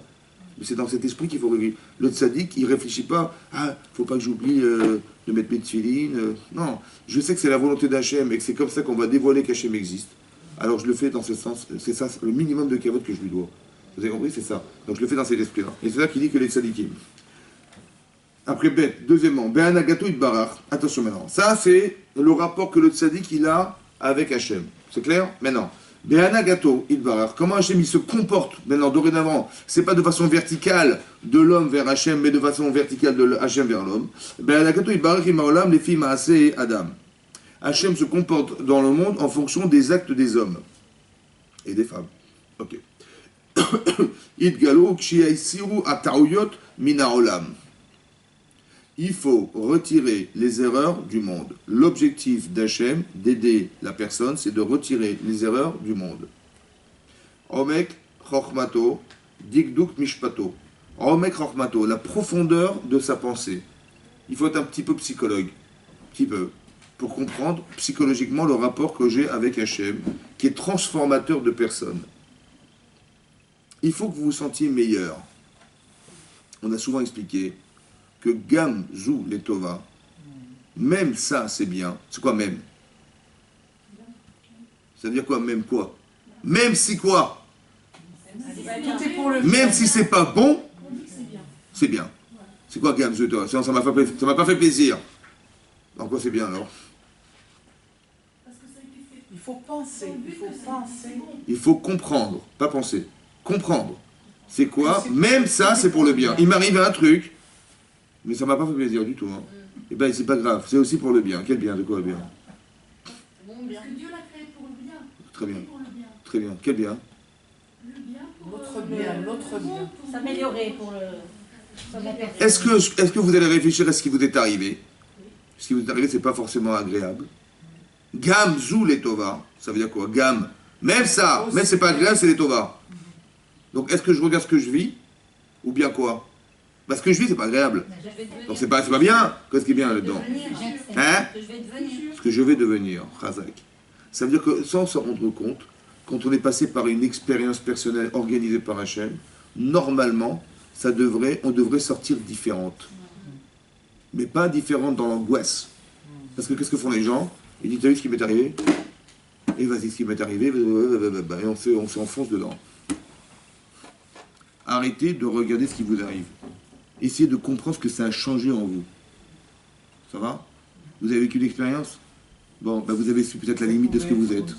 Mais c'est dans cet esprit qu'il faut regarder. Le tzaddik, il ne réfléchit pas, ah, faut pas que j'oublie de mettre mes tefilines. Non, je sais que c'est la volonté d'Hachem et que c'est comme ça qu'on va dévoiler qu'Hachem existe. Alors je le fais dans ce sens, c'est ça le minimum de kavod que je lui dois. Vous avez compris, c'est ça. Donc je le fais dans cet esprit-là. Et c'est ça qu'il dit que les tzaddikim. Après, bête, deuxièmement, Be'anagato Itbarach. Attention maintenant. Ça, c'est le rapport que le tzaddik il a avec Hachem. C'est clair? Maintenant. Be'anagato Itbarach. Comment Hachem il se comporte maintenant, dorénavant? C'est pas de façon verticale de l'homme vers Hachem, mais de façon verticale de Hachem vers l'homme. Be'anagato Itbarach imaolam les filles Maaseh et Adam. Hachem se comporte dans le monde en fonction des actes des hommes et des femmes. Ok. Itgalo kshiaisiru ataouyot mina olam. Il faut retirer les erreurs du monde. L'objectif d'Hachem, d'aider la personne, c'est de retirer les erreurs du monde. Omek chokhmato, dikduk mishpato. Omek chokhmato, la profondeur de sa pensée. Il faut être un petit peu psychologue, un petit peu, pour comprendre psychologiquement le rapport que j'ai avec Hachem, qui est transformateur de personnes. Il faut que vous vous sentiez meilleur. On a souvent expliqué que Gam Zou les Tova, même ça c'est bien. C'est quoi même? Ça veut dire quoi même quoi? Même si quoi? Même si c'est pas bon, c'est bien. C'est quoi Gam Zou Tova? Sinon ça m'a pas fait plaisir. En quoi c'est bien alors? Il faut penser, il faut penser. Il faut comprendre, pas penser. Comprendre. C'est quoi? Même ça c'est pour le bien. Il m'arrive un truc. Mais ça m'a pas fait plaisir du tout. Hein. Et ben c'est pas grave, c'est aussi pour le bien. Quel bien? De quoi le bien? Parce que Dieu l'a créé pour le bien. Très bien. Pour le bien. Très bien. Quel bien? Le bien pour L'autre bien, l'autre bien. S'améliorer pour le... Est-ce que vous allez réfléchir à ce qui vous est arrivé? Ce qui vous est arrivé, c'est pas forcément agréable. Gam zou les tova, ça veut dire quoi? Gam, même ça, même c'est pas agréable, c'est les tova. Donc est-ce que je regarde ce que je vis? Ou bien quoi? Parce que je vis, c'est pas agréable. Donc c'est pas bien. Qu'est-ce qui est bien là-dedans? Hein? Ce que je vais devenir, Chazak. Ça veut dire que sans s'en rendre compte, quand on est passé par une expérience personnelle organisée par Hachem, normalement, on devrait sortir différente. Mais pas différente dans l'angoisse. Parce que qu'est-ce que font les gens? Ils disent, t'as vu ce qui m'est arrivé? Et vas-y, ce qui m'est arrivé, et on s'enfonce dedans. Arrêtez de regarder ce qui vous arrive. Essayez de comprendre ce que ça a changé en vous. Ça va? Vous avez vécu l'expérience? Bon, vous avez su peut-être la limite de ce que vous êtes.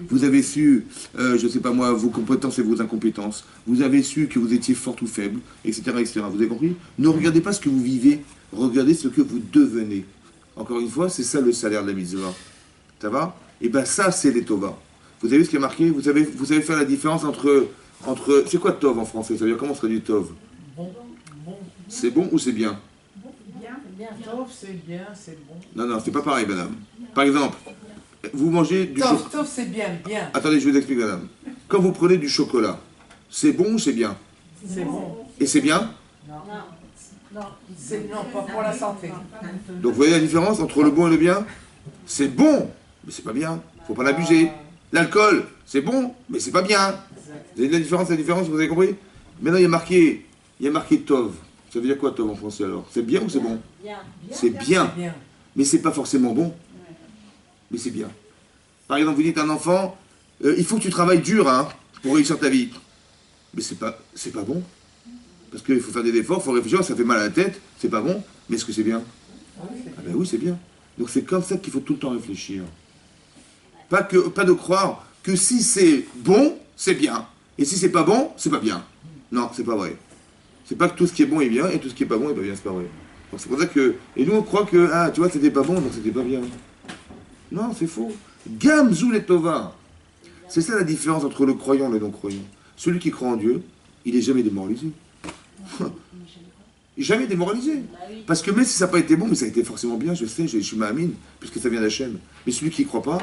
Vous avez su, je ne sais pas moi, vos compétences et vos incompétences. Vous avez su que vous étiez fort ou faible, etc., etc. Vous avez compris? Ne regardez pas ce que vous vivez, regardez ce que vous devenez. Encore une fois, c'est ça le salaire de la mitzvah. Ça va? Et bien ça, c'est les tova. Vous avez vu ce qui est marqué? Vous savez faire la différence entre c'est quoi tov en français? Ça veut dire comment on se traduit tov? C'est bon ou c'est bien? Tov, c'est bien, c'est bon. Non, c'est pas pareil, madame. Par exemple, vous mangez du chocolat. Tov, c'est bien, bien. Attendez, je vous explique, madame. Quand vous prenez du chocolat, c'est bon ou c'est bien? C'est bon. Et c'est bien? Non, pas pour la santé. Donc vous voyez la différence entre le bon et le bien? C'est bon, mais c'est pas bien. Faut pas l'abuser. L'alcool, c'est bon, mais c'est pas bien. Vous avez la différence, vous avez compris? Maintenant, il y a marqué tov. Ça veut dire quoi tov en français alors? C'est bien ou c'est bon? C'est bien. Mais c'est pas forcément bon. Mais c'est bien. Par exemple, vous dites à un enfant, il faut que tu travailles dur hein, pour réussir ta vie. Mais c'est pas bon. Parce qu'il faut faire des efforts, il faut réfléchir, ça fait mal à la tête, c'est pas bon. Mais est-ce que c'est bien? Ah ben oui, c'est bien. Donc c'est comme ça qu'il faut tout le temps réfléchir. Pas de croire que si c'est bon, c'est bien. Et si c'est pas bon, c'est pas bien. Non, c'est pas vrai. C'est pas que tout ce qui est bon est bien et tout ce qui est pas bon est pas bien, c'est pas vrai. Donc c'est pour ça que. Et nous on croit que, tu vois, c'était pas bon, donc c'était pas bien. Non, c'est faux. Gamzou les tova. C'est ça la différence entre le croyant et le non-croyant. Celui qui croit en Dieu, il est jamais démoralisé. Il n'est jamais démoralisé. Parce que même si ça n'a pas été bon, mais ça a été forcément bien, je sais, je suis ma'amine, puisque ça vient d'Hachem. Mais celui qui ne croit pas,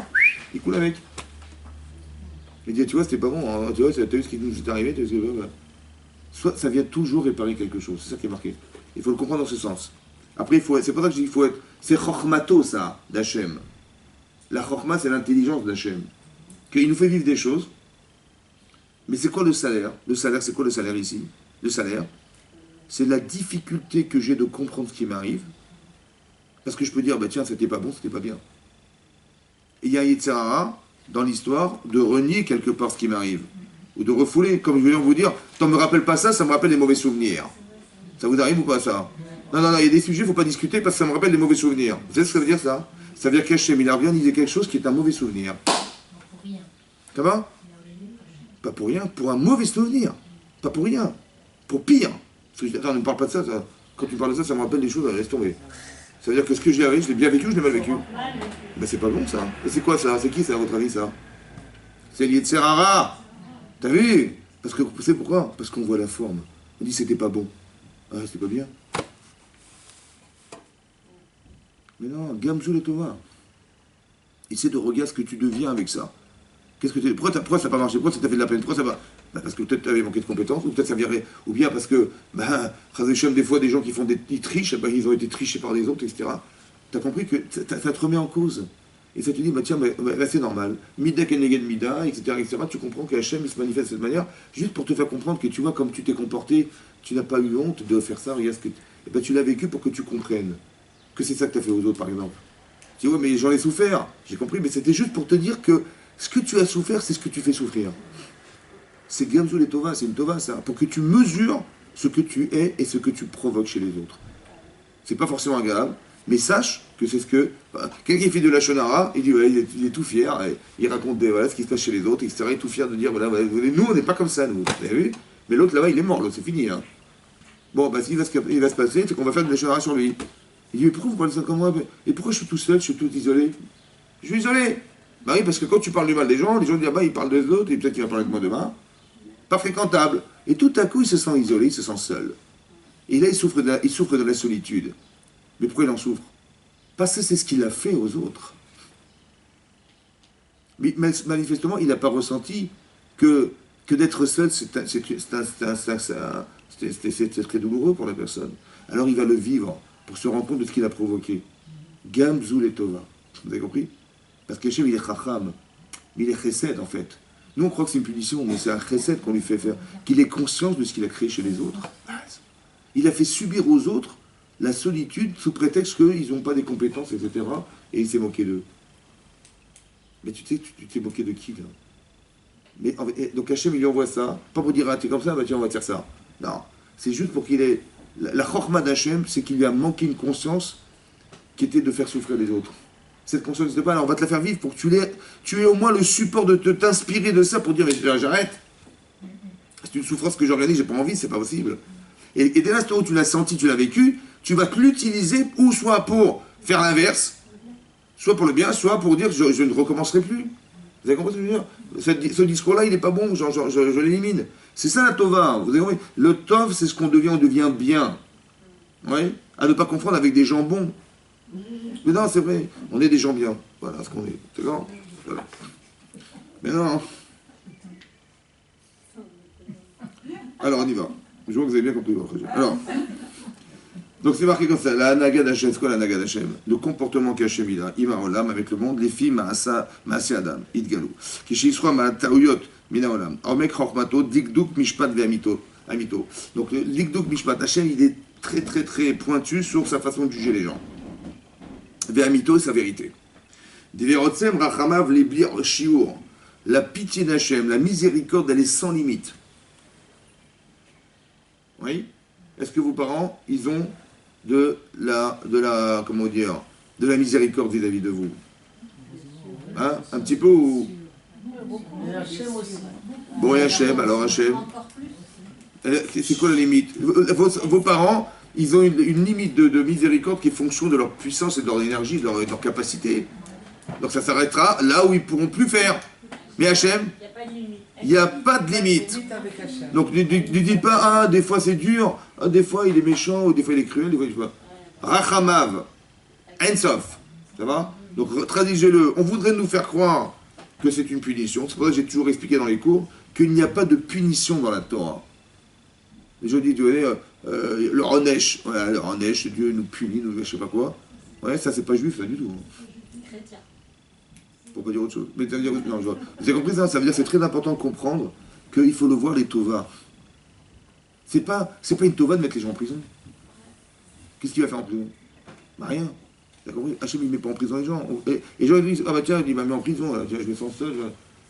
il coule avec. Il dit, tu vois, c'était pas bon, hein, tu vois, t'as vu ce qui nous est arrivé, soit ça vient toujours réparer quelque chose, c'est ça qui est marqué. Il faut le comprendre dans ce sens. Après, c'est pour ça que je dis qu'il faut être. C'est chokhmato, ça, d'Hachem. La chokhma, c'est l'intelligence d'Hachem. Qu'il nous fait vivre des choses. Mais c'est quoi le salaire? Le salaire, c'est quoi le salaire ici? Le salaire, c'est la difficulté que j'ai de comprendre ce qui m'arrive. Parce que je peux dire, bah tiens, c'était pas bon, c'était pas bien. Et il y a un Yetzer Hara dans l'histoire de renier quelque part ce qui m'arrive. Ou de refouler, comme je viens de vous dire, t'en me rappelle pas ça, ça me rappelle des mauvais souvenirs. Ça vous arrive ou pas ça? Non, non, non, il y a des sujets, il ne faut pas discuter parce que ça me rappelle des mauvais souvenirs. Vous savez ce que ça veut dire ça? Ça veut dire qu'Hachem, il a bien disait quelque chose qui est un mauvais souvenir. Pour rien. Comment? Pas pour rien, pour un mauvais souvenir. Pas pour rien. Pour pire. Parce que, attends, ne me parle pas de ça, ça. Quand tu parles de ça, ça me rappelle des choses, laisse tomber. Ça veut dire que ce que j'ai vécu, je l'ai bien vécu ou je l'ai mal vécu? Ben c'est pas bon ça. Et c'est quoi ça? C'est qui ça à votre avis ça? C'est le Yetzer Hara. T'as vu? Parce que, vous savez pourquoi? Parce qu'on voit la forme. On dit c'était pas bon. Ah, c'était pas bien. Mais non, Gamzou le Tova. Essaie de regarder ce que tu deviens avec ça. Qu'est-ce que tu... Pourquoi ça n'a pas marché? Pourquoi ça t'a fait de la peine? Pourquoi ça va... Ben parce que peut-être tu avais manqué de compétences, ou peut-être ça virait... Ou bien parce que, ben, des fois, des gens qui font ils trichent, ben, ils ont été trichés par des autres, etc. Tu as compris que ça te remet en cause. Et ça te dit, bah tiens, bah, c'est normal. Mida keneged mida, etc., etc. Tu comprends qu'Hachem, il se manifeste de cette manière, juste pour te faire comprendre que tu vois, comme tu t'es comporté, tu n'as pas eu honte de faire ça, regarde ce que... Et ben, tu l'as vécu pour que tu comprennes que c'est ça que tu as fait aux autres, par exemple. Tu dis, ouais, mais j'en ai souffert. J'ai compris, mais c'était juste pour te dire que ce que tu as souffert, c'est ce que tu fais souffrir. C'est Gamzou les Tova, c'est une Tova, ça, pour que tu mesures ce que tu es et ce que tu provoques chez les autres. C'est pas forcément agréable, mais sache que c'est ce que... quelqu'un qui fait de la shonara, il dit, ouais, il est tout fier, il raconte voilà, ce qui se passe chez les autres, etc. Il est tout fier de dire, voilà, nous, on n'est pas comme ça, nous. Vous avez vu? Mais l'autre, là-bas, il est mort, l'autre, c'est fini. Hein. Bon, bah, ce qui va se passer, c'est qu'on va faire de la shonara sur lui. Il dit, mais pourquoi vous parlez ça comme moi? Et pourquoi je suis tout seul, je suis tout isolé? Je suis isolé. Bah oui, parce que quand tu parles du mal des gens disent, ah bah, il parle des autres, et peut-être qu'il va parler de moi demain. Pas fréquentable. Et tout à coup, il se sent isolé, il se sent seul. Et là, il souffre de la solitude. Mais pourquoi il en souffre? Parce que c'est ce qu'il a fait aux autres. Mais manifestement, il n'a pas ressenti que d'être seul, c'est très douloureux pour la personne. Alors il va le vivre pour se rendre compte de ce qu'il a provoqué. Gamzou le Tova. Vous avez compris? Parce qu'Hachem, il est chacham, mais il est chesed en fait. Nous, on croit que c'est une punition, mais c'est un chesed qu'on lui fait faire. Qu'il ait conscience de ce qu'il a créé chez les autres. Il a fait subir aux autres la solitude sous prétexte qu'ils n'ont pas des compétences, etc. Et il s'est moqué d'eux. Mais tu sais, tu t'es moqué de qui, là? Mais, donc Hachem, il lui envoie ça, pas pour dire, ah, t'es comme ça, bah tiens, on va te faire ça. Non, c'est juste pour qu'il ait... La chorma d'Hachem, c'est qu'il lui a manqué une conscience qui était de faire souffrir les autres. Cette conscience n'existe pas, alors on va te la faire vivre pour que tu aies au moins le support de t'inspirer de ça pour dire, mais j'arrête. C'est une souffrance que j'organise, j'ai pas envie, c'est pas possible. Et dès l'instant où tu l'as senti, tu l'as vécu, tu vas te l'utiliser, ou soit pour faire l'inverse, soit pour le bien, soit pour dire, je ne recommencerai plus. Vous avez compris ce que je veux dire? Ce discours-là, il n'est pas bon, je l'élimine. C'est ça la Tova, vous avez compris? Le Tov, c'est ce qu'on devient, on devient bien. Oui? À ne pas confondre avec des gens bons. Mais non, c'est vrai, on est des gens bien. Voilà ce qu'on est. C'est grand. Voilà. Mais non. Alors, on y va. Je vois que vous avez bien compris. Alors, donc c'est marqué comme ça. La Hanaga d'Hachem, c'est quoi la Hanaga d'Hachem? Le comportement qu'Hachem il a, Ima Olam, avec le monde, les filles, Maase Adam, Idgalou. Kishisroa Ma'ataouyot, Mina Olam. Omek Chormato, Dikduk Mishpat Ve'amito. Donc, le Dikduk Mishpat, Hachem, il est très, très, très pointu sur sa façon de juger les gens. Ve'amito, sa vérité. Diverotsem Rachamav Leblir Shiur. La pitié d'Hachem, la miséricorde, elle est sans limite. Oui? Est-ce que vos parents, ils ont de la miséricorde vis-à-vis de vous? Hein? Un petit peu ou... Et Hachem aussi. Bon, et Hachem, alors Hachem. C'est quoi la limite? Vos parents, ils ont une limite de miséricorde qui est fonction de leur puissance et de leur énergie, de leur capacité. Donc ça s'arrêtera là où ils ne pourront plus faire. Mais Hachem, il n'y a pas de limite. Donc ne dites pas, ah, des fois c'est dur, ah, des fois il est méchant, ou des fois il est cruel, des fois il est pas. Rachamav, Ensof, ça va? Donc traduisez-le. On voudrait nous faire croire que c'est une punition. C'est pour ça que j'ai toujours expliqué dans les cours qu'il n'y a pas de punition dans la Torah. Je dis, tu vois, le Ronesh, voilà, le Ronesh, Dieu nous punit, nous je sais pas quoi. Ouais, ça c'est pas juif, ça du tout. Chrétien. Pour pas dire autre chose. Mais ça veut dire, non, vous avez compris ça? Ça veut dire que c'est très important de comprendre qu'il faut le voir les Tovas. C'est pas une tova de mettre les gens en prison. Qu'est-ce qu'il va faire en prison? Bah rien. T'as compris? Hachem, il ne met pas en prison les gens. Et les gens ils disent, ah bah tiens, il m'a mis en prison, là. Tiens, je me sens seul.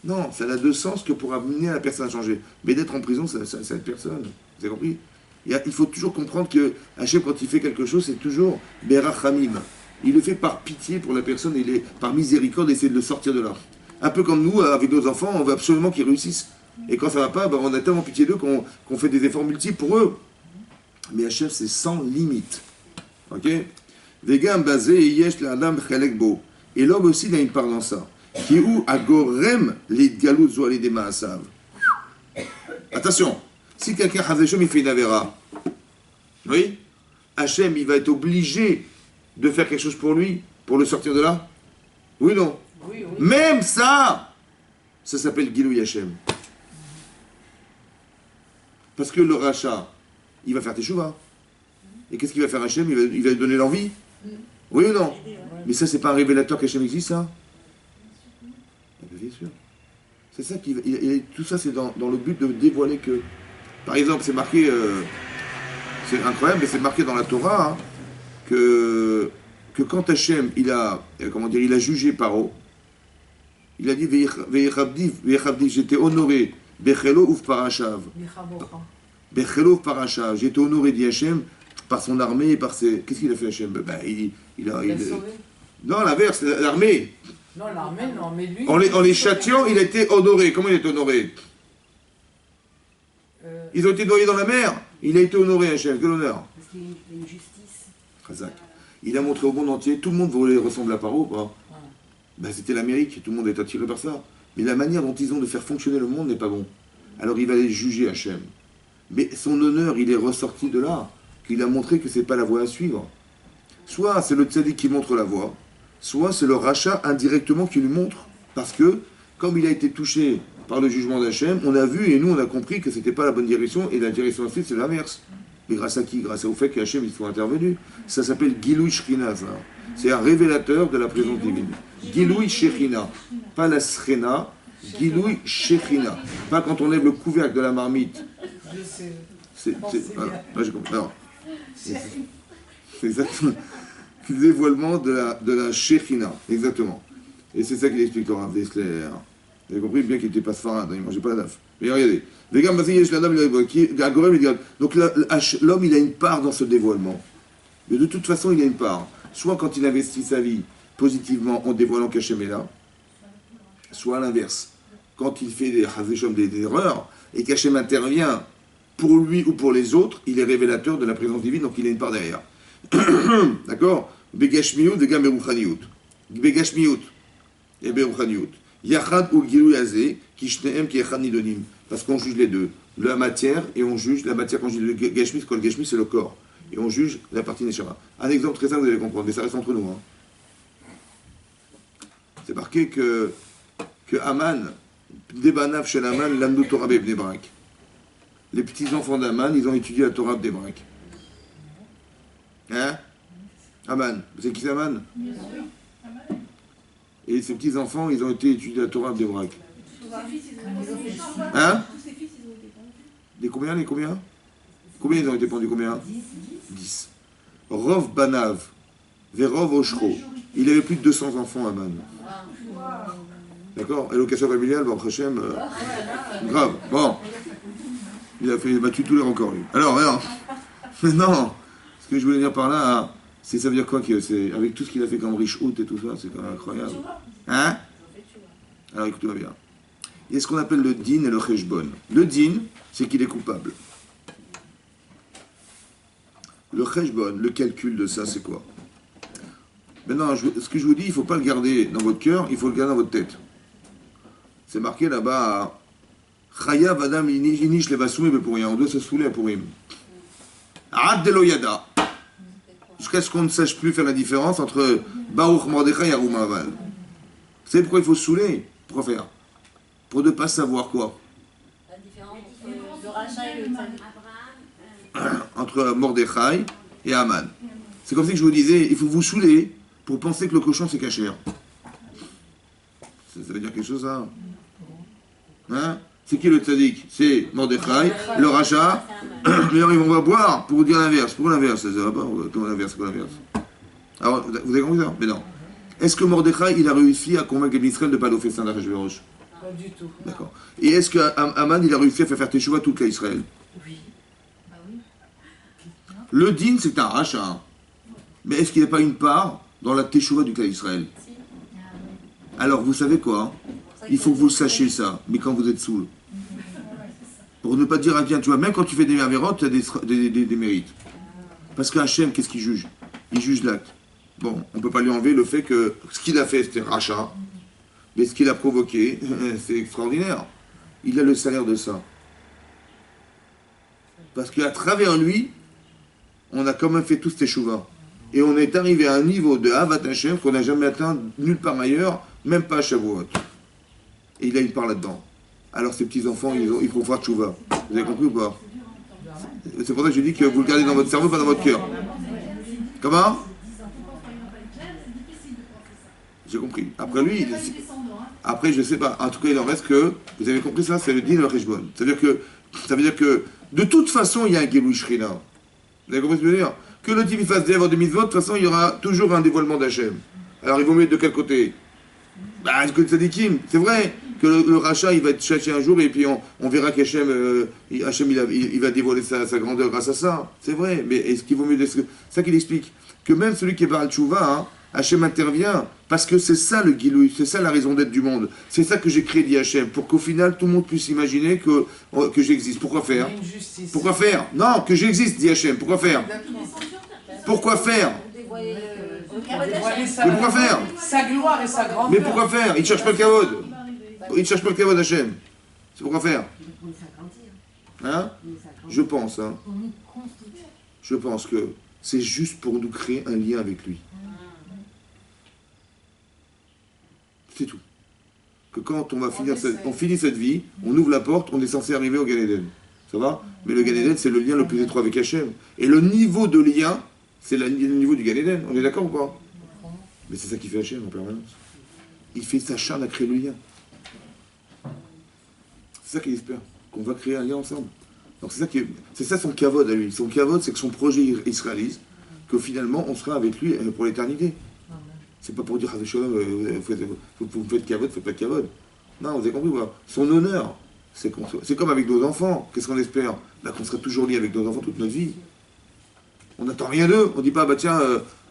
Non, ça n'a de sens que pour amener la personne à changer. Mais d'être en prison, ça aide personne. Vous avez compris? Il faut toujours comprendre que Hachem, quand il fait quelque chose, c'est toujours Berachamim. Il le fait par pitié pour la personne, il est par miséricorde, essayer de le sortir de là. Un peu comme nous, avec nos enfants, on veut absolument qu'ils réussissent. Et quand ça va pas, ben on a tellement pitié d'eux qu'on fait des efforts multiples pour eux. Mais Hachem, c'est sans limite. Ok? Vegam basé yesh la adam chelek bo. Et l'homme aussi, il a une part dans ça. Qui est où agorem les galout zoali des maasav. Attention, si quelqu'un Hazeshem, il fait une avera, oui, Hachem, il va être obligé de faire quelque chose pour lui, pour le sortir de là. Oui ou non? Oui, oui. Même ça s'appelle Gilou Hachem. Parce que le rachat, il va faire teshuva. Et qu'est-ce qu'il va faire Hachem? Il va lui donner l'envie. Oui ou non? Mais ça, c'est pas un révélateur qu'Hachem existe, ça? Bien sûr. C'est ça tout ça, c'est dans le but de dévoiler que. Par exemple, c'est marqué, c'est incroyable, mais c'est marqué dans la Torah, hein, que quand Hachem, il a jugé Paro, il a dit Ve'echabdi, j'étais honoré, Bechelo ouf parashav. Bechelo ouf parashav, j'étais honoré, dit Hachem, par son armée et par ses. Qu'est-ce qu'il a fait Hachem? Il a sauvé. Non, l'inverse, l'armée. Non, l'armée, non, mais lui. En les châtiant, il a été honoré. Comment il est honoré? Ils ont été noyés dans la mer. Il a été honoré, Hachem. Quel honneur? Parce qu'il y a une justice. Khazak. Il a montré au monde entier. Tout le monde voulait ressembler à Paro, pas? Ben, c'était l'Amérique. Tout le monde est attiré par ça. Mais la manière dont ils ont de faire fonctionner le monde n'est pas bon. Alors il va les juger, Hachem. Mais son honneur, il est ressorti de là. Qu'il a montré que c'est pas la voie à suivre. Soit c'est le tzaddik qui montre la voie, soit c'est le rachat indirectement qui lui montre. Parce que, comme il a été touché par le jugement d'Hachem, on a vu et nous on a compris que c'était pas la bonne direction, et la direction ensuite c'est l'inverse. Mais grâce à qui? Grâce au fait qu'Hachem il soit intervenu. Ça s'appelle Gilouï Shechina, ça. C'est un révélateur de la présence divine. Gilouï Shechina. Pas la Srena, Gilouï Shechina. Pas quand on lève le couvercle de la marmite. Voilà. Là, j'ai compris. Alors, c'est exactement le dévoilement de la Shechina, exactement. Et c'est ça qu'il explique au Rav Dessler. Vous avez compris bien qu'il n'était pas sfarad, il ne mangeait pas la daf. Mais regardez, donc l'homme il a une part dans ce dévoilement. Mais de toute façon il a une part. Soit quand il investit sa vie positivement en dévoilant qu'Hachem est là, soit à l'inverse. Quand il fait des erreurs et qu'Hachem intervient pour lui ou pour les autres, il est révélateur de la présence divine, donc il a une part derrière. D'accord? Begashmiut, Vegam Beruchaniut. Begashmiut et Beruchaniut. Yachad ou Gilou Yazé, Kishneem ki Yachad Nidonim. Parce qu'on juge les deux. La matière, et on juge la matière, quand je dis le Gashmi, quand le Gashmi, c'est le corps. Et on juge la partie Neshama. Un exemple très simple, vous allez comprendre, mais ça reste entre nous. Hein. C'est marqué que Aman, Debanav chez Aman, l'Amdou Torah Bebne Brak. Les petits-enfants d'Aman, ils ont étudié la Torah Bebne Brak. Hein? Aman. Vous savez qui c'est Aman? Et ces petits-enfants, ils ont été étudiés la Torah Bebne Brak. Hein? Les combien? Combien ils ont été pendus? Combien? 10. Rov Banav, Verov Oshro. Il avait plus de 200 enfants, Aman. D'accord? Allocation familiale, bon, Hachem, grave. Bon. Il a battu tous les records, lui. Alors, maintenant, ce que je voulais dire par là, ça veut dire quoi que avec tout ce qu'il a fait comme riche out et tout ça, c'est quand même incroyable. Hein? Alors, écoutez-moi bien. Il y a ce qu'on appelle le din et le cheshbon. Le din, c'est qu'il est coupable. Le cheshbon, le calcul de ça, c'est quoi? Maintenant, ce que je vous dis, il ne faut pas le garder dans votre cœur, il faut le garder dans votre tête. C'est marqué là-bas, Chayav Adam Inish Levasumi Bepourim. On doit se saouler à Pourim. Ad de l'Oyada. Jusqu'à ce qu'on ne sache plus faire la différence entre Baruch Mordechai et Arum Aval. Vous savez pourquoi il faut se saouler? Pourquoi faire? Pour ne pas savoir quoi? La différence entre le rachat et le tzaddik. Entre Mordechai et Aman. C'est comme ça que je vous disais, il faut vous saouler pour penser que le cochon c'est cachère. Ça veut dire quelque chose, ça? Hein? C'est qui le tzaddik? C'est Mordechai, le rachat. Mais alors, on va boire pour dire l'inverse. Pour l'inverse, ça va pas? Comment l'inverse? Quoi l'inverse? Alors, vous avez compris ça? Mais non. Est-ce que Mordechai, il a réussi à convaincre les Israël de ne pas aller au festin d'Achashverosh? Pas du tout. D'accord. Et est-ce qu'Aman, il a réussi à faire teshuva tout le cas Israël? Oui. Bah oui. Le din, c'est un rachat. Mais est-ce qu'il n'y a pas une part dans la teshuva du cas Israël? Si. Alors, vous savez quoi? Il faut que vous le sachiez ça, mais quand vous êtes saoul. Pour ne pas dire un bien, tu vois, même quand tu fais des merveilles, tu as des mérites. Parce qu'Hachem, qu'est-ce qu'il juge? Il juge l'acte. Bon, on ne peut pas lui enlever le fait que ce qu'il a fait, c'était rachat, mais ce qu'il a provoqué, c'est extraordinaire. Il a le salaire de ça. Parce qu'à travers lui, on a quand même fait tous ces chouvas. Et on est arrivé à un niveau de Havat Hashem qu'on n'a jamais atteint nulle part ailleurs, même pas à Shavuot. Et il a une part là-dedans. Alors ces petits-enfants, ils font faire tchouva. Vous avez compris ou pas? C'est pour ça que je dis que vous le gardez dans votre cerveau, pas dans votre cœur. Comment? J'ai compris. Après lui, après je sais pas. En tout cas, il en reste que, vous avez compris ça, c'est le din le rejbon. Ça veut dire que, de toute façon, il y a un Gilui Shrina. Vous avez compris ce que je veux dire? Que le type fasse des œuvres de mitzvot, de toute façon, il y aura toujours un dévoilement d'Hachem. Alors, il vaut mieux de quel côté? Bah, que le tzadikim. C'est vrai que le rachat, il va être cherché un jour et puis on verra qu'Hachem il va dévoiler sa grandeur grâce à ça. C'est vrai. Mais est-ce qu'il vaut mieux... C'est ça qu'il explique. Que même celui qui est Baal Tshuva, hein, Hachem intervient parce que c'est ça le Gilouï, c'est ça la raison d'être du monde. C'est ça que j'ai créé, dit Hachem, pour qu'au final tout le monde puisse imaginer que j'existe. Pourquoi faire? Pourquoi faire? Non, que j'existe, dit Hachem. Pourquoi faire? Pourquoi faire? Mais pourquoi faire? Sa gloire et sa grandeur. Mais pourquoi faire? Il ne cherche pas le kavod. Il ne cherche pas le kavod Hachem. C'est pourquoi faire? Hein? Je pense, hein. Je pense que c'est juste pour nous créer un lien avec lui. C'est tout. Que quand on va finit cette vie, on ouvre la porte, on est censé arriver au Gan Eden. Ça va? Mais le Gan Eden, c'est le lien le plus étroit avec Hachem. Et le niveau de lien, c'est le niveau du Gan Eden. On est d'accord ou pas? Mais c'est ça qui fait Hachem en permanence. Il fait sa charne à créer le lien. C'est ça qu'il espère. Qu'on va créer un lien ensemble. Donc c'est ça son kavod à lui. Son kavod, c'est que son projet il se réalise, que finalement on sera avec lui pour l'éternité. C'est pas pour dire vous faites kavod, faites pas de kavod. Non, vous avez compris, voilà. Son honneur, c'est comme avec nos enfants. Qu'est-ce qu'on espère? Bah, qu'on sera toujours lié avec nos enfants toute notre vie. On n'attend rien d'eux. On dit pas, bah tiens,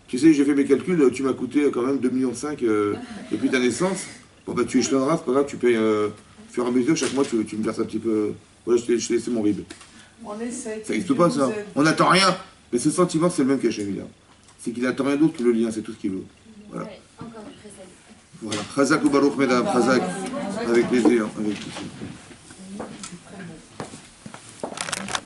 tu sais, j'ai fait mes calculs, tu m'as coûté quand même 2,5 millions depuis ta naissance. Bon bah tu échelonneras, c'est pas grave, tu payes au fur et à mesure, chaque mois tu me verses un petit peu. Voilà, je t'ai laissé mon rib. On essaie. Ça n'existe pas ça. On n'attend rien. Mais ce sentiment, c'est le même qu'Hachem, il a. C'est qu'il n'attend rien d'autre que le lien, c'est tout ce qu'il veut. Voilà. Ouais, encore du précède. Voilà. Chazak ou Baruch, mesdames, Chazak. Avec plaisir. Avec plaisir.